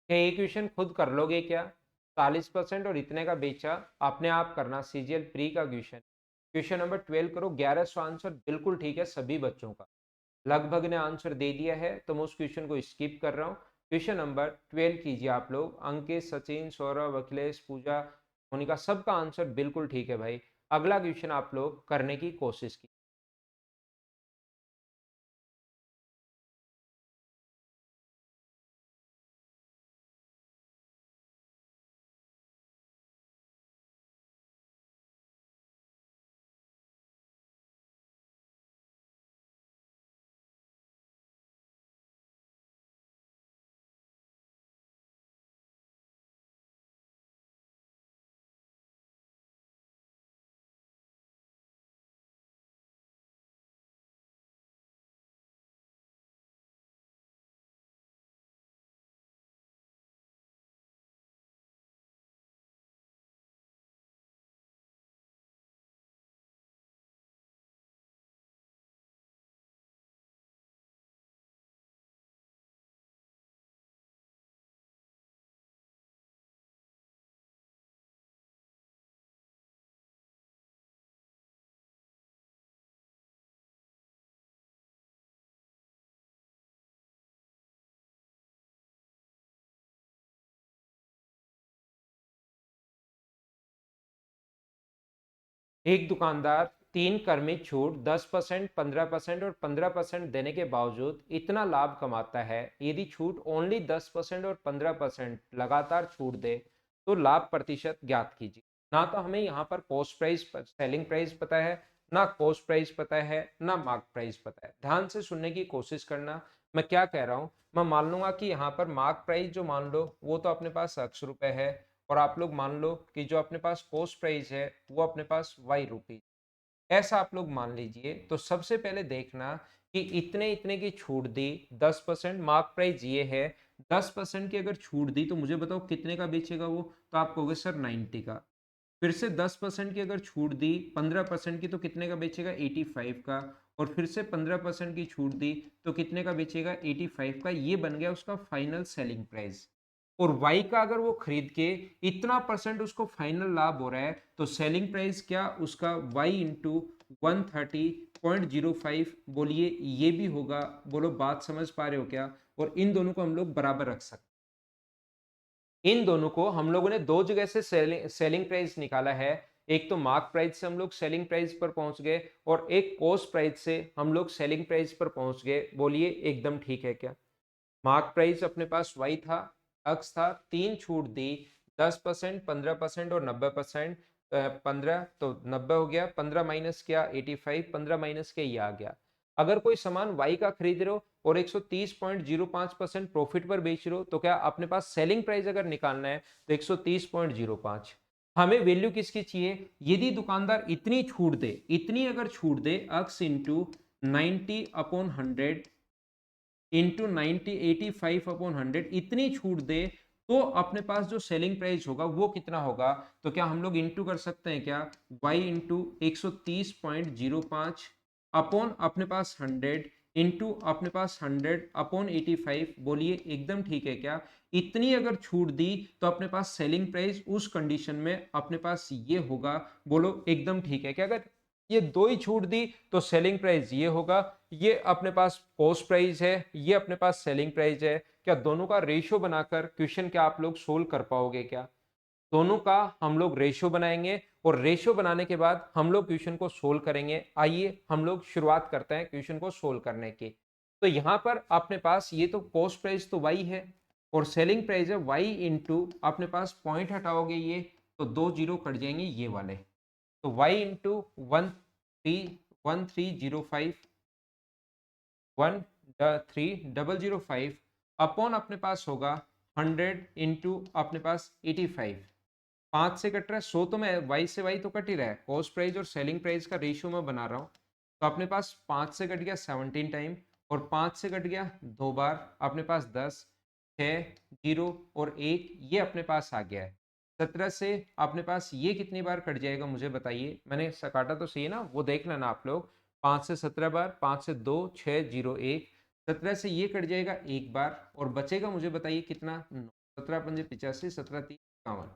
क्या ये क्वेश्चन खुद कर लोगे क्या, 40% और इतने का बेचा, अपने आप करना, सीजीएल प्री का क्वेश्चन। क्वेश्चन नंबर 12 करो, 1100 आंसर बिल्कुल ठीक है सभी बच्चों का, लगभग ने आंसर दे दिया है तो मैं उस क्वेश्चन को स्किप कर रहा हूँ। क्वेश्चन नंबर 12 कीजिए आप लोग। अंकित, सचिन, सौरभ, अखिलेश, पूजा, मोनिका, सबका आंसर बिल्कुल ठीक है भाई। अगला क्वेश्चन आप लोग करने की कोशिश की। एक दुकानदार 3 क्रमिक छूट 10%, 15% और 15% देने के बावजूद इतना लाभ कमाता है, यदि छूट ओनली 10% और 15% लगातार छूट दे तो लाभ प्रतिशत ज्ञात कीजिए। ना तो हमें यहाँ पर कॉस्ट प्राइस सेलिंग प्राइस पता है, ना कॉस्ट प्राइस पता है, ना मार्क प्राइस पता है। ध्यान से सुनने की कोशिश करना, मैं क्या कह रहा हूँ। मैं मान लूंगा कि यहाँ पर मार्क प्राइस जो मान लो वो तो अपने पास ₹X है, और आप लोग मान लो कि जो अपने पास कॉस्ट प्राइस है वो अपने पास ₹Y, ऐसा आप लोग मान लीजिए। तो सबसे पहले देखना कि इतने इतने की छूट दी, 10% मार्क प्राइस ये है, 10% की अगर छूट दी तो मुझे बताओ कितने का बेचेगा वो, तो आप कहोगे सर 90 का। फिर से 10% की अगर छूट दी 15% की तो कितने का बेचेगा, 85 का। और फिर से 15% की छूट दी तो कितने का बेचेगा, 85 का। ये बन गया उसका फाइनल सेलिंग प्राइस। और वाई का अगर वो खरीद के इतना परसेंट उसको फाइनल लाभ हो रहा है तो सेलिंग प्राइस क्या उसका वाई इंटू 130.05। बोलिए ये भी होगा, बोलो बात समझ पा रहे हो क्या। और इन दोनों को हम लोग बराबर रख सकते, इन दोनों को हम लोगों ने दो जगह से सेलिंग प्राइस निकाला है। एक तो मार्क प्राइस से हम लोग सेलिंग प्राइस पर पहुंच गए, और एक कॉस्ट प्राइस से हम लोग सेलिंग प्राइस पर पहुंच गए। बोलिए एकदम ठीक है क्या। मार्क प्राइस अपने पास वाई था, अक्स था, तीन छूट दी, 10%, 15% और 90%। 15 तो 90 हो गया, 15 माइनस किया 85, 15 माइनस के ये आ गया। अगर कोई सामान वाई का खरीद रहे हो और 130.05% प्रॉफिट पर बेच रहे हो तो क्या अपने पास सेलिंग प्राइस अगर निकालना है तो 130.05। हमें वैल्यू किसकी चाहिए, यदि दुकानदार इतनी छूट दे, इतनी अगर छूट दे, अक्स इंटू 90/100 इंटू 85/100 इतनी छूट दे, तो अपने पास जो सेलिंग प्राइस होगा वो कितना होगा। तो क्या हम लोग इंटू कर सकते हैं क्या, y इंटू 130.05 अपॉन अपने पास 100 इंटू अपने पास 100/85। बोलिए एकदम ठीक है क्या। इतनी अगर छूट दी तो अपने पास सेलिंग प्राइस उस कंडीशन में अपने पास ये होगा। बोलो एकदम ठीक है क्या। अगर ये दो ही छूट दी तो सेलिंग प्राइस ये होगा, ये अपने पास कॉस्ट प्राइस है, ये अपने पास सेलिंग प्राइस है। क्या दोनों का रेशियो बनाकर क्वेश्चन क्या आप लोग सोल्व कर पाओगे क्या। दोनों का हम लोग रेशियो बनाएंगे, और रेशियो बनाने के बाद हम लोग क्वेश्चन को सोल्व करेंगे। आइए हम लोग शुरुआत करते हैं क्वेश्चन को सोल्व करने की। तो यहाँ पर अपने पास ये तो कॉस्ट प्राइस तो वाई है, और सेलिंग प्राइस है वाई इंटू अपने पास पॉइंट हटाओगे ये तो 2 जीरो कट जाएंगे ये वाले। तो y इंटू 1305 अपॉन अपने पास होगा 100 इंटू अपने पास 85। 5 से कट रहा है 100, तो मैं y से y तो कट ही रहा है, कॉस्ट प्राइस और सेलिंग प्राइस का रेशियो मैं बना रहा हूँ। तो अपने पास 5 से कट गया 17 टाइम, और 5 से कट गया 2 बार, अपने पास 10, 6, 0 और 1 ये अपने पास आ गया है। 17 से अपने पास ये कितनी बार कट जाएगा मुझे बताइए, मैंने काटा तो सही है ना, वो देख लेना आप लोग। 5 से 17 बार, 5 से 2, 6, 0, 1। 17 से ये कट जाएगा एक बार, और बचेगा मुझे बताइए कितना, 17 पंजे 85, 17 3 51।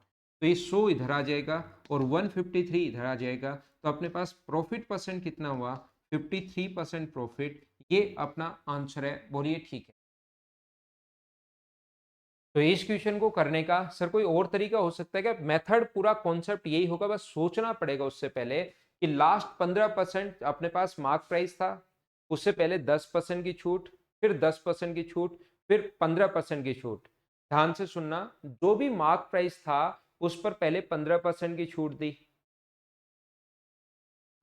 तो ये 100 इधर आ जाएगा और 153 इधर आ जाएगा। तो अपने पास प्रॉफिट परसेंट कितना हुआ, 53% प्रॉफिट। ये अपना आंसर है। बोलिए ठीक है। तो इस क्वेश्चन को करने का सर कोई और तरीका हो सकता है क्या, मेथड पूरा कॉन्सेप्ट यही होगा, बस सोचना पड़ेगा उससे पहले कि लास्ट 15% अपने पास मार्क प्राइस था, उससे पहले 10% की छूट, फिर 10% की छूट, फिर 15% की छूट। ध्यान से सुनना, जो भी मार्क प्राइस था उस पर पहले 15% की छूट दी।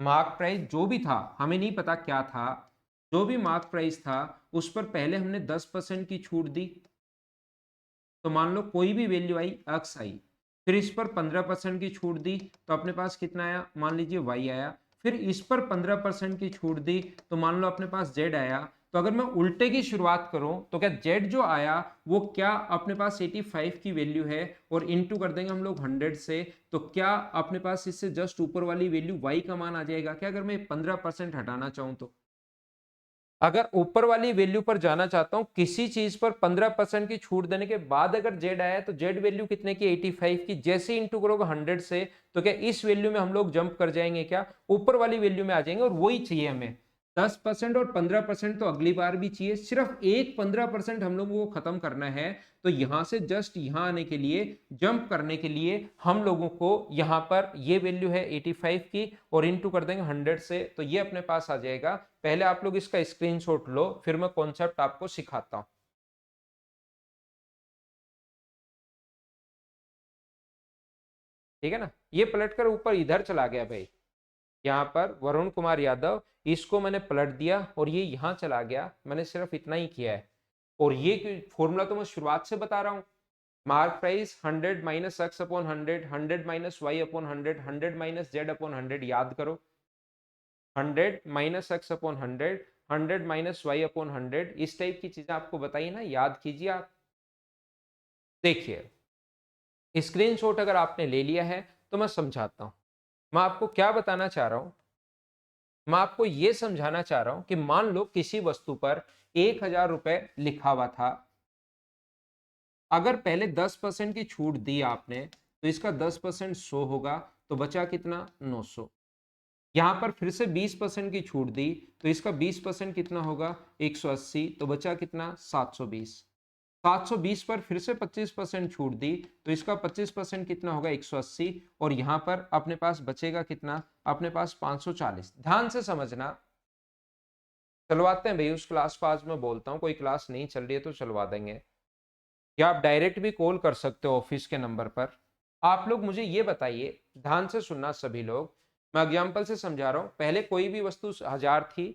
मार्क प्राइस जो भी था, हमें नहीं पता क्या था, जो भी मार्क प्राइस था उस पर पहले हमने 10% की छूट दी। तो मान लो कोई भी वैल्यू आई, एक्स आई, फिर इस पर 15% की छूट दी तो अपने पास कितना आया, मान लीजिए वाई आया। फिर इस पर 15% की छूट दी तो मान लो अपने पास जेड आया। तो अगर मैं उल्टे की शुरुआत करूं तो क्या जेड जो आया वो क्या अपने पास 85 की वैल्यू है, और इनटू कर देंगे हम लोग 100 से, तो क्या अपने पास इससे जस्ट ऊपर वाली वैल्यू वाई का मान आ जाएगा क्या, अगर मैं 15% हटाना चाहूं तो। अगर ऊपर वाली वैल्यू पर जाना चाहता हूं, किसी चीज पर 15% की छूट देने के बाद अगर जेड आया तो जेड वैल्यू कितने की, 85 की। जैसे इंटू करोगे 100 से तो क्या इस वैल्यू में हम लोग जंप कर जाएंगे क्या, ऊपर वाली वैल्यू में आ जाएंगे, और वही चाहिए हमें। 10% और 15% तो अगली बार भी चाहिए, सिर्फ एक 15% हम लोगों को खत्म करना है। तो यहां से जस्ट यहां आने के लिए, जंप करने के लिए हम लोगों को यहां पर ये वैल्यू है 85 की और इनटू कर देंगे 100 से, तो ये अपने पास आ जाएगा। पहले आप लोग इसका स्क्रीनशॉट लो, फिर मैं कॉन्सेप्ट आपको सिखाता हूं। ठीक है ना, ये पलट कर ऊपर इधर चला गया भाई, यहाँ पर वरुण कुमार यादव, इसको मैंने पलट दिया और ये यहां चला गया, मैंने सिर्फ इतना ही किया है। और ये फॉर्मूला तो मैं शुरुआत से बता रहा हूं, mark price 100 minus X upon 100, 100 minus Y upon 100, 100 minus Z upon 100, याद करो 100 minus X upon 100, 100 minus Y upon 100, इस टाइप की चीजें आपको बताइए ना, याद कीजिए आप। देखिए स्क्रीनशॉट अगर आपने ले लिया है तो मैं समझाता हूं। मैं आपको क्या बताना चाह रहा हूं, मैं आपको यह समझाना चाह रहा हूं कि मान लो किसी वस्तु पर 1000 रुपए लिखा हुआ था, अगर पहले 10% की छूट दी आपने तो इसका 10% 100 होगा, तो बचा कितना 900। यहां पर फिर से 20% की छूट दी तो इसका 20% कितना होगा 180, तो बचा कितना 720। 720 पर फिर से 25% छूट दी तो इसका 25% कितना होगा 180, और यहां पर अपने पास बचेगा कितना, अपने पास 540। ध्यान से समझना, चलवाते हैं भाई उस क्लास को, आज मैं बोलता हूं कोई क्लास नहीं चल रही है तो चलवा देंगे, या आप डायरेक्ट भी कॉल कर सकते हो ऑफिस के नंबर पर। आप लोग मुझे ये बताइए, ध्यान से सुनना सभी लोग, मैं एग्जांपल से समझा रहा हूं। पहले कोई भी वस्तु 1000 थी,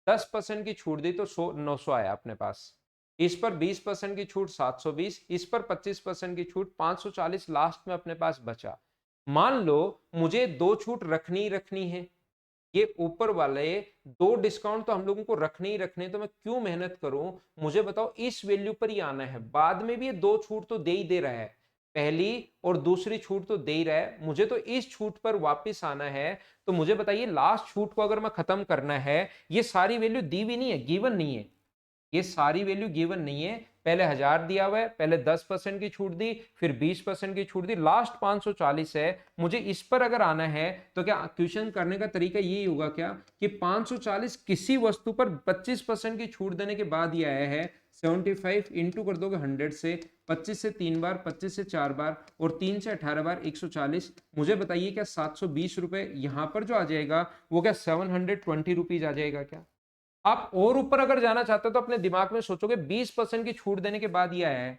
10% की छूट दी तो 900 आया अपने पास, इस पर 20% की छूट 720, इस पर 25% की छूट 540, लास्ट में अपने पास बचा। मान लो मुझे दो छूट रखनी ही रखनी है, ये ऊपर वाले दो डिस्काउंट तो हम लोगों को रखने ही रखने, तो मैं क्यों मेहनत करूं, मुझे बताओ इस वैल्यू पर ही आना है। बाद में भी ये दो छूट तो दे ही दे रहा है, पहली और दूसरी छूट तो दे ही रहा है, मुझे तो इस छूट पर वापस आना है। तो मुझे बताइए लास्ट छूट को अगर मैं खत्म करना है, ये सारी वैल्यू दी भी नहीं है, गिवन नहीं है, ये सारी वैल्यू गिवन नहीं है। पहले 1000 दिया हुआ है, पहले 10% की छूट दी, फिर 20% की छूट दी, लास्ट 540 है। मुझे इस पर अगर आना है तो क्या क्वेश्चन करने का तरीका यही होगा क्या कि 540 किसी वस्तु पर 25% की छूट देने के बाद ही आया है, 75 इंटू कर दोगे 100 से, 25 से 3 बार, 25 से 4 बार और 3 से 18 बार 140। मुझे बताइए क्या 720 रुपए यहां पर जो आ जाएगा वो क्या 720 रुपीज आ जाएगा क्या। आप और ऊपर अगर जाना चाहते हो तो अपने दिमाग में सोचोगे 20% की छूट देने के बाद ये आया है,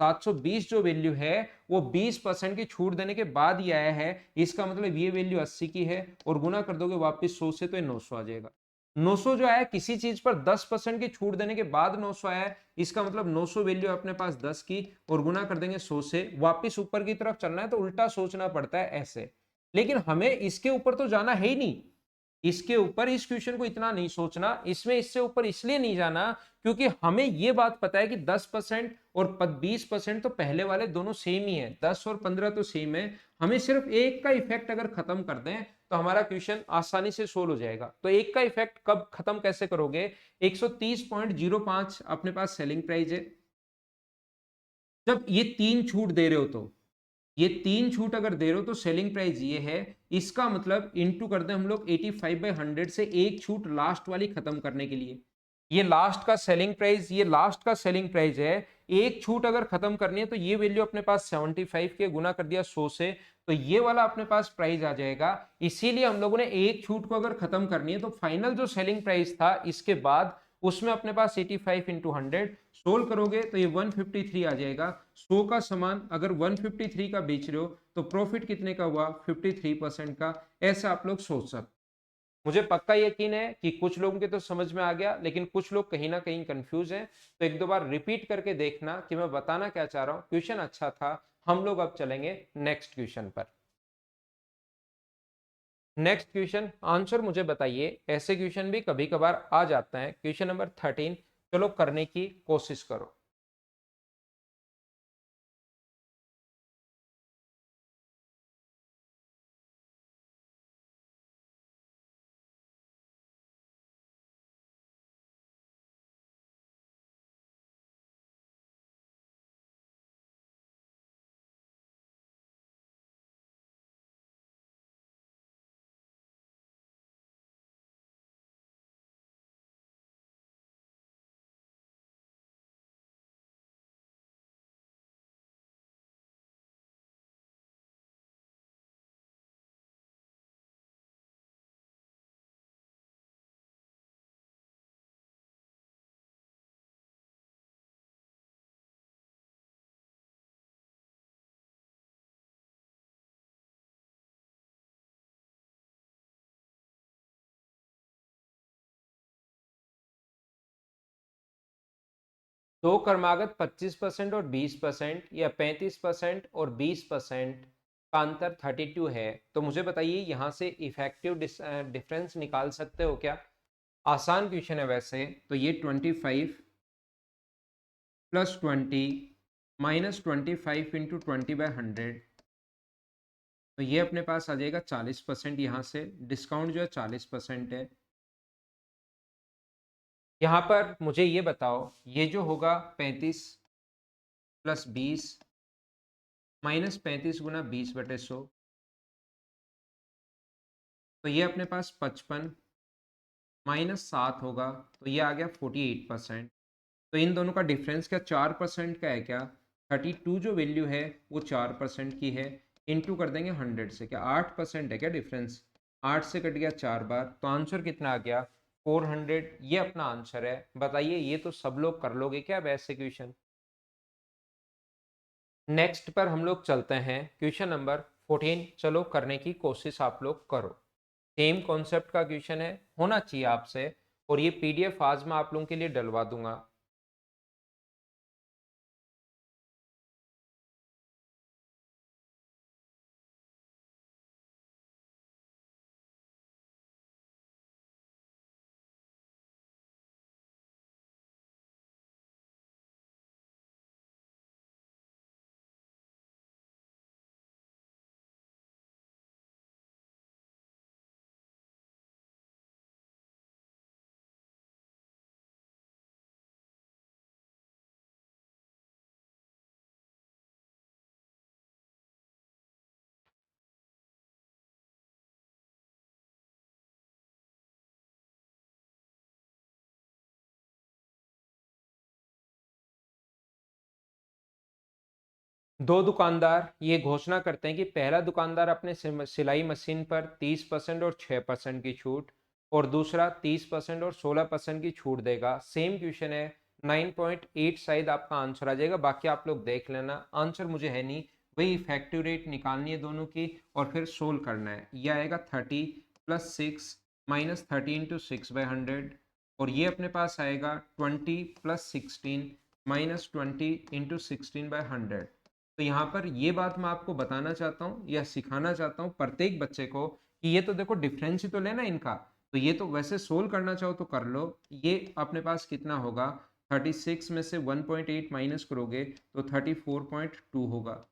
720 जो वैल्यू है वो 20% की छूट देने के बाद ही आया है, इसका मतलब ये वैल्यू 80 की है, और गुना कर दोगे वापस 100 से तो ये 900 आ जाएगा। 900 जो आया किसी चीज पर 10% की छूट देने के बाद 900 आया है, इसका मतलब 900 वैल्यू अपने पास 10 की, और गुना कर देंगे 100 से, वापस ऊपर की तरफ चलना है तो उल्टा सोचना पड़ता है ऐसे। लेकिन हमें इसके ऊपर तो जाना है ही नहीं, इसके ऊपर इस क्वेश्चन को इतना नहीं सोचना, इसमें इससे ऊपर इसलिए नहीं जाना क्योंकि हमें यह बात पता है कि 10% और 20% तो पहले वाले दोनों सेम ही है, 10 और 15 तो सेम है। हमें सिर्फ एक का इफेक्ट अगर खत्म कर दें तो हमारा क्वेश्चन आसानी से सोल्व हो जाएगा। तो एक का इफेक्ट कब खत्म कैसे करोगे, 130.05 अपने पास सेलिंग प्राइस है, जब ये तीन छूट दे रहे हो तो, ये तीन छूट अगर दे रहे हो तो सेलिंग प्राइस ये है, इसका मतलब इंटू कर दें हम लोग 85/100 से, एक छूट लास्ट वाली खत्म करने के लिए, ये लास्ट का सेलिंग प्राइस, ये लास्ट का सेलिंग प्राइस है। एक छूट अगर खत्म करनी है तो ये वैल्यू अपने पास 75 के गुना कर दिया 100 से, तो ये वाला अपने पास प्राइस आ जाएगा। इसीलिए हम लोगों ने एक छूट को अगर खत्म करनी है तो फाइनल जो सेलिंग प्राइस था इसके बाद उसमें अपने पास 85 इंटू 100 सोल्व करोगे तो ये 153 आ जाएगा। 100 का सामान अगर 153 का बेच रहे हो तो प्रॉफिट कितने का हुआ 53% का, ऐसा आप लोग सोच सकते। मुझे पक्का यकीन है कि कुछ लोगों के तो समझ में आ गया, लेकिन कुछ लोग कहीं ना कहीं कंफ्यूज हैं, तो एक दो बार रिपीट करके देखना कि मैं बताना क्या चाह रहा हूं। क्वेश्चन अच्छा था, हम लोग अब चलेंगे नेक्स्ट क्वेश्चन पर। नेक्स्ट क्वेश्चन आंसर मुझे बताइए, ऐसे क्वेश्चन भी कभी कभार आ जाते हैं। क्वेश्चन नंबर 13, चलो करने की कोशिश करो। दो क्रमागत 25% और 20% या 35% और 20% का अंतर 32 है, तो मुझे बताइए यहाँ से इफेक्टिव डिफरेंस निकाल सकते हो क्या? आसान क्वेश्चन है वैसे तो। ये 25 प्लस 20 माइनस 25 इंटू 20/100, तो ये अपने पास आ जाएगा 40%। यहाँ से डिस्काउंट जो है 40% है। यहाँ पर मुझे ये बताओ, ये जो होगा 35 प्लस 20 माइनस 35 गुना 20/100, तो ये अपने पास 55 माइनस 7 होगा, तो ये आ गया 48%। तो इन दोनों का डिफरेंस क्या 4% का है क्या? 32 जो वैल्यू है वो 4% की है, इनटू कर देंगे 100 से। क्या 8% है क्या डिफरेंस? 8 से कट गया 4 बार, तो आंसर कितना आ गया? 400। ये अपना आंसर है। बताइए ये तो सब लोग कर लोगे क्या वैसे क्वेश्चन? नेक्स्ट पर हम लोग चलते हैं, क्वेश्चन नंबर 14। चलो करने की कोशिश आप लोग करो। सेम कॉन्सेप्ट का क्वेश्चन है, होना चाहिए आपसे, और ये पीडीएफ आज मैं आप लोगों के लिए डलवा दूंगा। दो दुकानदार ये घोषणा करते हैं कि पहला दुकानदार अपने सिलाई मशीन पर 30% और 6% की छूट, और दूसरा 30% और 16% की छूट देगा। सेम क्वेश्चन है, 9.8 शायद आपका आंसर आ जाएगा, बाकी आप लोग देख लेना। आंसर मुझे है नहीं, वही इफेक्टिव रेट निकालनी है दोनों की और फिर सोल्व करना है। ये आएगा 30 प्लस 6 माइनस 30 इंटू 6/100, और ये अपने पास आएगा 20 प्लस 16 माइनस 20 इंटू 16/100। तो यहाँ पर ये बात मैं आपको बताना चाहता हूँ या सिखाना चाहता हूँ प्रत्येक बच्चे को कि ये तो देखो डिफरेंस ही तो लेना इनका। तो ये तो वैसे सोल्व करना चाहो तो कर लो। ये अपने पास कितना होगा? 36 में से 1.8 माइनस करोगे तो 34.2 होगा।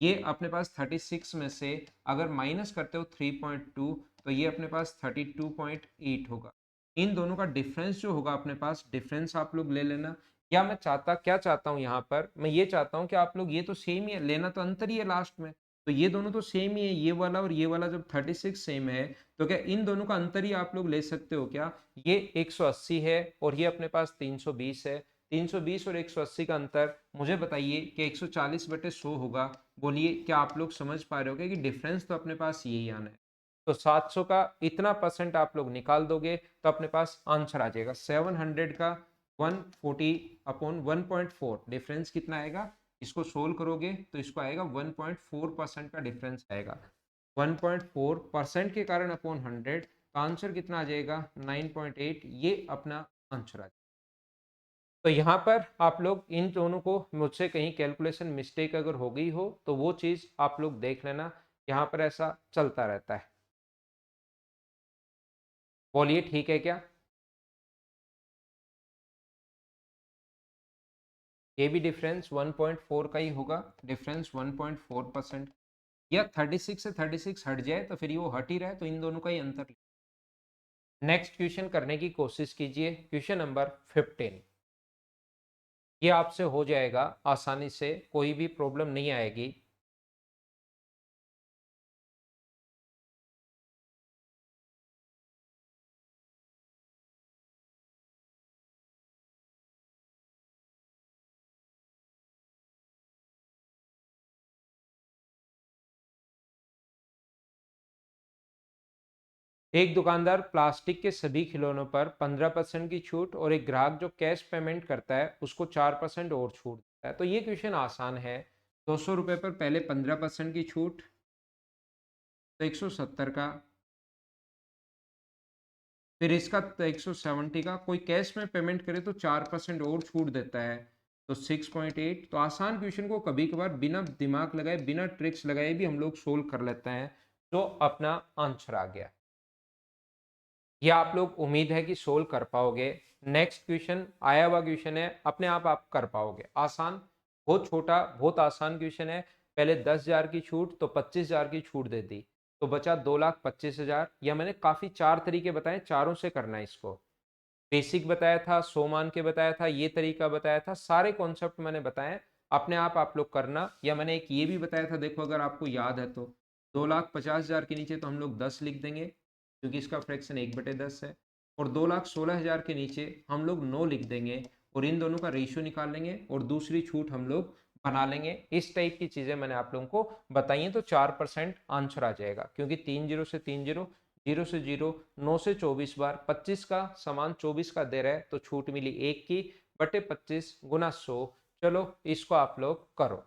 ये अपने पास 36 में से अगर माइनस करते हो 3.2, तो ये अपने पास 32.8 होगा। इन दोनों का डिफरेंस जो होगा अपने पास, डिफरेंस आप लोग ले लेना। या मैं क्या चाहता हूँ यहाँ पर, मैं ये चाहता हूँ कि आप लोग ये तो सेम ही है, लेना तो अंतर ही है लास्ट में। तो ये दोनों तो सेम ही है, ये वाला और ये वाला जब 36 सेम है, तो क्या इन दोनों का अंतर ही आप लोग ले सकते हो क्या? ये 180 है और ये अपने पास 320 है। 320 और 180 का अंतर मुझे बताइए कि 140/100 होगा। बोलिए क्या आप लोग समझ पा रहे हो कि डिफरेंस तो अपने पास यही आना है। तो 700 का इतना परसेंट आप लोग निकाल दोगे तो अपने पास आंसर आ जाएगा 700 का 140/1.4। डिफरेंस कितना आएगा? इसको सोल्व करोगे तो इसको आएगा 1.4% का डिफरेंस आएगा। 1.4% के कारण अपॉन 100, तो आंसर कितना आ जाएगा? 9.8। ये अपना आंसर आ जाएगा। तो यहाँ पर आप लोग इन दोनों को, मुझसे कहीं कैलकुलेशन मिस्टेक अगर हो गई हो तो वो चीज़ आप लोग देख लेना। यहाँ पर ऐसा चलता रहता है। बोलिए ठीक है क्या? ये भी डिफरेंस 1.4 का ही होगा। डिफरेंस 1.4%, या 36 से 36 हट जाए तो फिर वो हट ही रहा है, तो इन दोनों का ही अंतर। नेक्स्ट क्वेश्चन करने की कोशिश कीजिए, क्वेश्चन नंबर 15। ये आपसे हो जाएगा आसानी से, कोई भी प्रॉब्लम नहीं आएगी। एक दुकानदार प्लास्टिक के सभी खिलौनों पर 15% की छूट, और एक ग्राहक जो कैश पेमेंट करता है उसको 4% और छूट देता है। तो ये क्वेश्चन आसान है। 200 रुपये पर पहले 15% की छूट, तो 170 का। फिर इसका तो 170 का, कोई कैश में पेमेंट करे तो 4% और छूट देता है, तो 6.8। तो आसान क्वेश्चन को कभी कभार बिना दिमाग लगाए, बिना ट्रिक्स लगाए भी हम लोग सोल्व कर लेते हैं। तो अपना आंसर आ गया। यह आप लोग उम्मीद है कि सोल्व कर पाओगे। नेक्स्ट क्वेश्चन आया हुआ क्वेश्चन है, अपने आप कर पाओगे। आसान, बहुत छोटा, बहुत आसान क्वेश्चन है। पहले 10,000 की छूट तो 25,000 की छूट दे दी, तो बचा 2,25,000। या मैंने काफी 4 तरीके बताए, चारों से करना है इसको। बेसिक बताया था, 100 मान के बताया था, ये तरीका बताया था, सारे कॉन्सेप्ट मैंने बताए। अपने आप लोग करना। या मैंने एक ये भी बताया था, देखो अगर आपको याद है तो 2,50,000 के नीचे तो हम लोग 10 लिख देंगे, क्योंकि इसका फ्रैक्शन 1/10 है। और 2,16,000 के नीचे हम लोग 9 लिख देंगे, और इन दोनों का रेशियो निकाल लेंगे, और दूसरी छूट हम लोग बना लेंगे। इस टाइप की चीजें मैंने आप लोगों को बताई हैं। तो 4% आंसर आ जाएगा, क्योंकि 3 जीरो से 3 जीरो, 0 से 0, 9 से 24 बार 25 का समान 24 का दे रहा है, तो छूट मिली 1 की, बटे 25 गुना 100। चलो इसको आप लोग करो।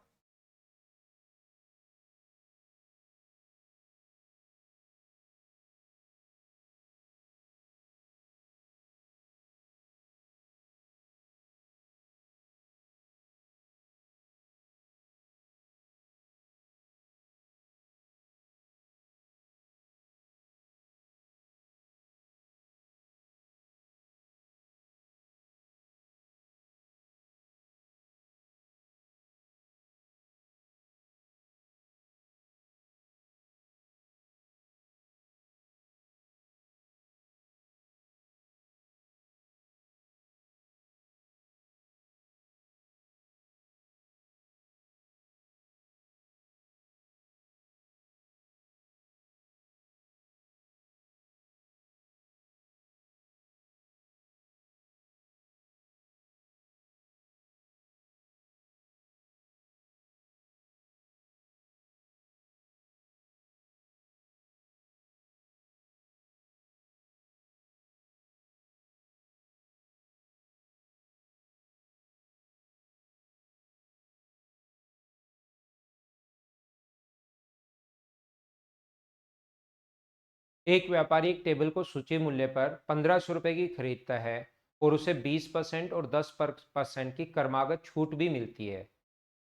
एक व्यापारी एक टेबल को सूची मूल्य पर 1,500 रुपए की खरीदता है, और उसे 20% और 10% की क्रमागत छूट भी मिलती है।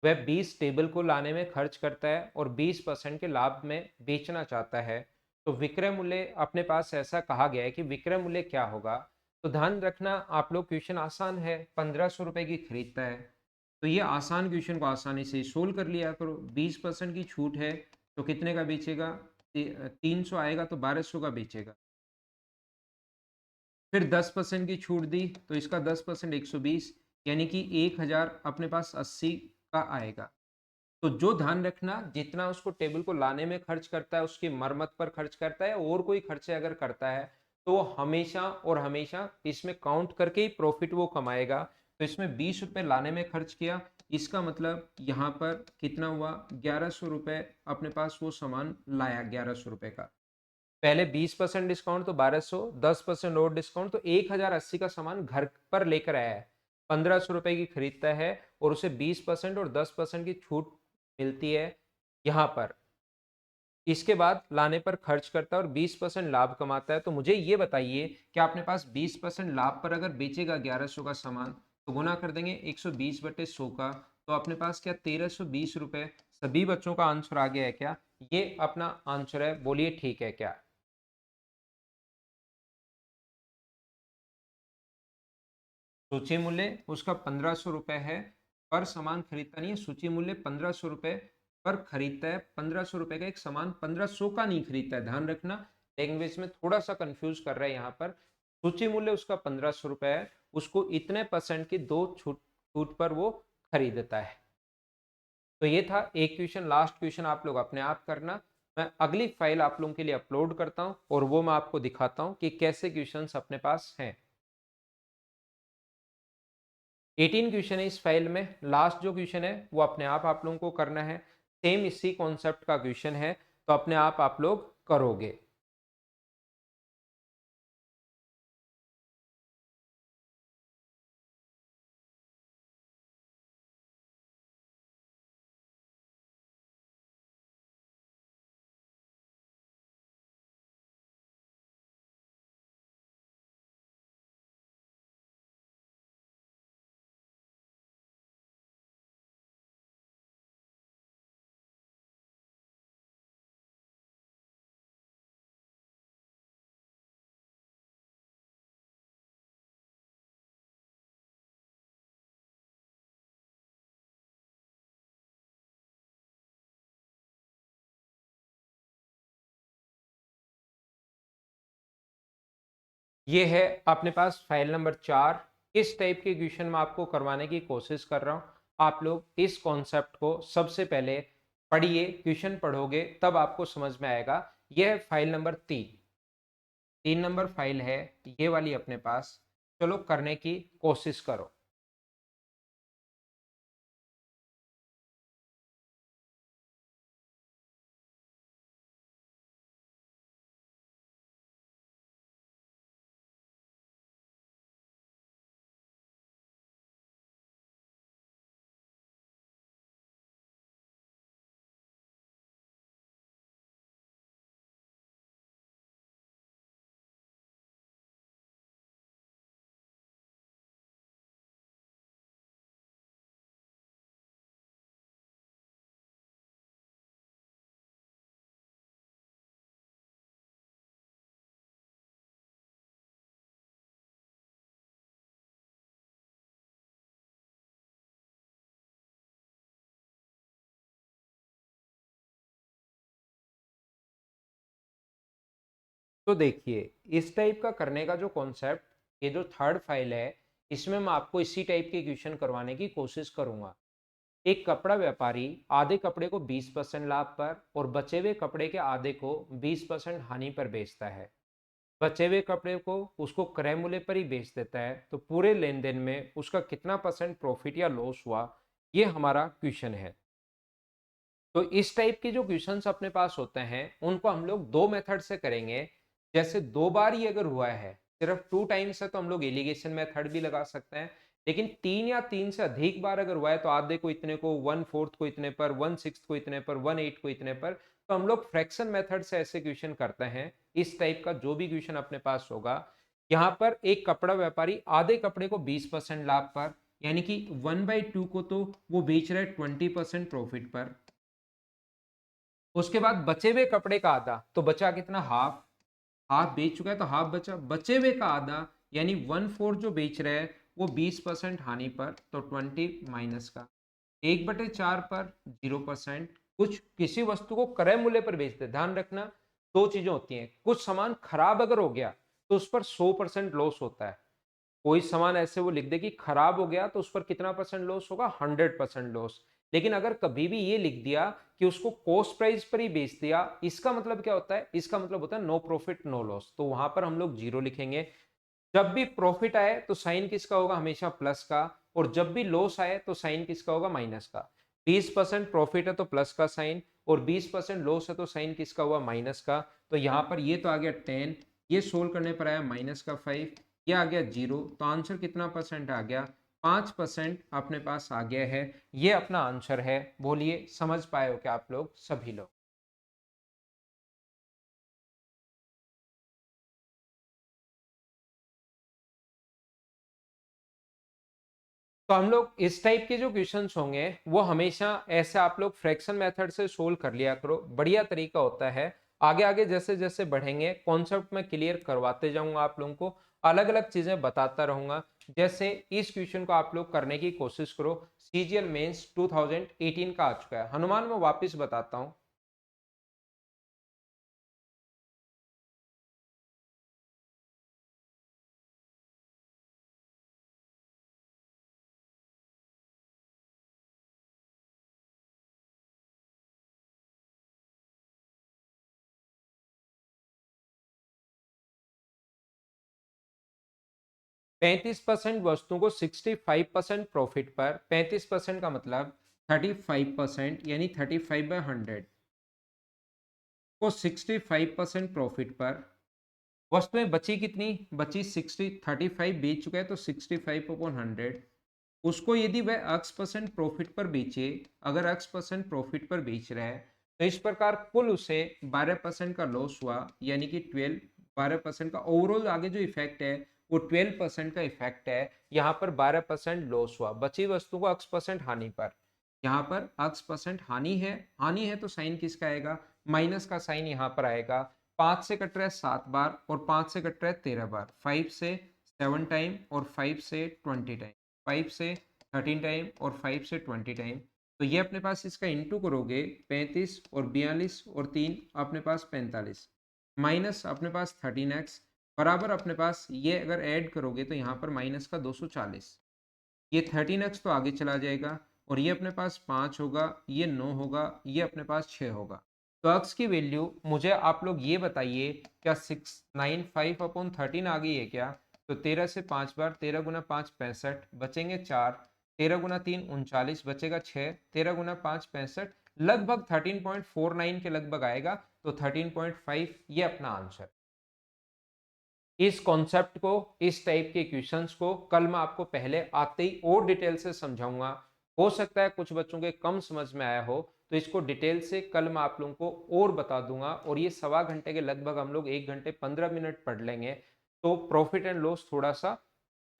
वह 20 टेबल को लाने में खर्च करता है और 20% के लाभ में बेचना चाहता है। तो विक्रय मूल्य अपने पास ऐसा कहा गया है कि विक्रय मूल्य क्या होगा। तो ध्यान रखना आप लोग, क्वेश्चन आसान है, 1,500 रुपए की खरीदता है। तो ये आसान क्वेश्चन को आसानी से सोल्व कर लिया करो। 20% की छूट है, तो कितने का बेचेगा? 300 आएगा तो 1,200 का बेचेगा। फिर 10% की छूट दी, तो इसका 10% 120, यानी कि 1,000 अपने पास 80 का आएगा। तो जो ध्यान रखना, जितना उसको टेबल को लाने में खर्च करता है, उसकी मरम्मत पर खर्च करता है, और कोई खर्चे अगर करता है, तो वो हमेशा और हमेशा इसमें काउंट करके ही प्रॉफिट वो कमाएगा। तो इसमें 20 रुपए लाने में खर्च किया, इसका मतलब यहाँ पर कितना हुआ? 1,100 रुपए अपने पास वो सामान लाया, 1,100 रुपए का। पहले 20% डिस्काउंट तो 1,200, 10% और डिस्काउंट तो 1,080 का सामान घर पर लेकर आया है। 1,500 रुपए की खरीदता है, और उसे 20% और 10% की छूट मिलती है यहाँ पर। इसके बाद लाने पर खर्च करता है और 20% लाभ कमाता है। तो मुझे ये बताइए कि आपने पास 20% लाभ पर अगर बेचेगा 1,100 का सामान, तो गुना कर देंगे 120/100 का, तो अपने पास क्या 1,320 रुपए। सभी बच्चों का आंसर आ गया है क्या? ये अपना आंसर है, बोलिए ठीक है क्या? सूची मूल्य उसका 1,500 रुपए है, पर सामान खरीदता नहीं है। सूची मूल्य 1,500 रुपए पर खरीदता है। 1,500 रुपए का एक सामान 1,500 का नहीं खरीदता है, ध्यान रखना। लैंग्वेज में थोड़ा सा कंफ्यूज कर रहा है यहाँ पर। सूची मूल्य उसका 1,500 रुपए है, उसको इतने परसेंट की दो छूट छूट पर वो खरीदता है। तो ये था एक क्वेश्चन। लास्ट क्वेश्चन आप लोग अपने आप करना। मैं अगली फाइल आप लोगों के लिए अपलोड करता हूँ, और वो मैं आपको दिखाता हूँ कि कैसे क्वेश्चंस अपने पास हैं। 18 क्वेश्चन है इस फाइल में। लास्ट जो क्वेश्चन है वो अपने आप लोगों को करना है। सेम इसी कॉन्सेप्ट का क्वेश्चन है, तो अपने आप लोग करोगे। ये है अपने पास फाइल नंबर 4। इस टाइप के क्वेश्चन में आपको करवाने की कोशिश कर रहा हूँ। आप लोग इस कॉन्सेप्ट को सबसे पहले पढ़िए, क्वेश्चन पढ़ोगे तब आपको समझ में आएगा। यह है फाइल नंबर 3 नंबर फाइल है ये वाली अपने पास। चलो करने की कोशिश करो। तो देखिए, इस टाइप का करने का जो कॉन्सेप्ट, ये जो थर्ड फाइल है, इसमें मैं आपको इसी टाइप के क्वेश्चन करवाने की कोशिश करूंगा। एक कपड़ा व्यापारी आधे कपड़े को 20% लाभ पर और बचे हुए कपड़े के आधे को 20% हानि पर बेचता है। बचे हुए कपड़े को उसको क्रय मूल्य पर ही बेच देता है, तो पूरे लेन देन में उसका कितना परसेंट प्रॉफिट या लॉस हुआ, ये हमारा क्वेश्चन है। तो इस टाइप के जो क्वेश्चंस अपने पास होते हैं उनको हम लोग दो मेथड से करेंगे। जैसे दो बार ही अगर हुआ है, सिर्फ 2 टाइम्स है, तो हम लोग एलिगेशन मेथड भी लगा सकते हैं। लेकिन 3 या 3 से अधिक बार अगर हुआ है, तो आधे को इतने को, 1/4 को इतने पर, 1/6 को इतने पर, 1/8 को इतने पर, तो हम लोग फ्रैक्शन मेथड से ऐसे क्वेश्चन करते हैं। इस टाइप का जो भी क्वेश्चन अपने पास होगा, यहाँ पर एक कपड़ा व्यापारी आधे कपड़े को 20% लाभ पर, यानी कि 1/2 को तो वो बेच रहा है 20% प्रॉफिट पर। उसके बाद बचे हुए कपड़े का आधा, तो बचा कितना, हाफ। हाफ बेच चुका है तो हाफ बचा, बचे हुए का आधा यानी 1/4 जो बेच रहा है वो 20% हानि पर, तो 20 माइनस का 1/4 पर 0%। कुछ किसी वस्तु को क्रय मूल्य पर बेचते, ध्यान रखना दो चीजें होती हैं। कुछ सामान खराब अगर हो गया तो उस पर 100% लॉस होता है। कोई सामान ऐसे वो लिख दे कि खराब हो गया तो उस पर कितना परसेंट लॉस होगा, 100% लॉस। लेकिन अगर कभी भी ये लिख दिया कि उसको कॉस्ट प्राइस पर ही बेच दिया, इसका मतलब क्या होता है, इसका मतलब होता है नो प्रॉफिट नो लॉस, तो वहां पर हम लोग 0 लिखेंगे। जब भी प्रॉफिट आए तो साइन किसका होगा, हमेशा प्लस का। और जब भी लॉस आए तो साइन किसका होगा, माइनस का। 20% प्रॉफिट है तो प्लस का साइन, और 20% लॉस है तो साइन किसका हुआ, माइनस का। तो यहाँ पर ये तो आ गया 10, ये सोल्व करने पर आया -5, ये आ गया 0, तो आंसर कितना परसेंट आ गया, 5% अपने पास आ गया है। ये अपना आंसर है। बोलिए, समझ पाए हो क्या आप लोग सभी लोग? तो हम लोग इस टाइप के जो क्वेश्चंस होंगे वो हमेशा ऐसे आप लोग फ्रैक्शन मेथड से सोल्व कर लिया करो, बढ़िया तरीका होता है। आगे आगे जैसे जैसे बढ़ेंगे कॉन्सेप्ट में क्लियर करवाते जाऊंगा, आप लोगों को अलग अलग चीजें बताता रहूंगा। जैसे इस क्वेश्चन को आप लोग करने की कोशिश करो। सीजीएल मेंस 2018 का आ चुका है, हनुमान मैं वापिस बताता हूँ। पैंतीस परसेंट वस्तुओं को 65% प्रॉफिट पर, 35% का मतलब 35%, यानी 35/100 को 65% प्रॉफिट पर। वस्तुएं बची कितनी, बची 60, 35 बेच चुका है तो 65/100। उसको यदि वह x% प्रॉफिट पर बेचे, अगर x% प्रॉफिट पर बेच रहा है, तो इस प्रकार कुल उसे 12% का लॉस हुआ, यानी कि 12% का ओवरऑल आगे जो इफेक्ट है वो 12% का इफेक्ट है। यहाँ पर 12% लॉस हुआ, बची वस्तु को x% हानि पर। यहाँ पर x% हानि है तो साइन किसका आएगा, माइनस का साइन यहाँ पर आएगा। 5 से कट रहा है 7 बार और 5 से कट रहा है 13 बार, 5 से 7 टाइम और 5 से 20 टाइम, 5 से 13 टाइम और 5 से 20 टाइम। तो ये अपने पास इसका इंटू करोगे, 35 और 42 और 3 अपने पास 45, माइनस अपने पास 13x, बराबर अपने पास ये अगर ऐड करोगे तो यहाँ पर माइनस का 240, ये 13x तो आगे चला जाएगा और ये अपने पास 5 होगा, ये 9 होगा, ये अपने पास 6 होगा। तो x की वैल्यू मुझे आप लोग ये बताइए, क्या 695/13 आ गई है क्या? तो 13 से 5 बार, 13 गुना 5 65, बचेंगे 4, 13 गुना 3 39, बचेगा 6, 13 गुना 5 65, लगभग 13.49 के लगभग आएगा। तो 13.5 ये अपना आंसर। इस कॉन्सेप्ट को, इस टाइप के क्वेश्चंस को कल मैं आपको पहले आते ही और डिटेल से समझाऊंगा। हो सकता है कुछ बच्चों के कम समझ में आया हो, तो इसको डिटेल से कल मैं आप लोगों को और बता दूंगा। और ये सवा घंटे के लगभग हम लोग 1 घंटे 15 मिनट पढ़ लेंगे, तो प्रॉफिट एंड लॉस थोड़ा सा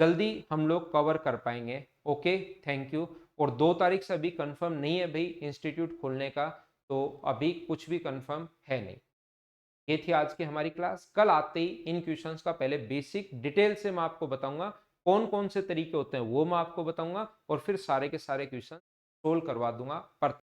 जल्दी हम लोग कवर कर पाएंगे। Okay, thank you. और 2 तारीख से अभी कंफर्म नहीं है भाई इंस्टीट्यूट खोलने का, तो अभी कुछ भी कंफर्म है नहीं। ये थी आज की हमारी क्लास। कल आते ही इन क्वेश्चंस का पहले बेसिक डिटेल से मैं आपको बताऊंगा, कौन कौन से तरीके होते हैं वो मैं आपको बताऊंगा, और फिर सारे के सारे क्वेश्चन सोल्व करवा दूंगा पर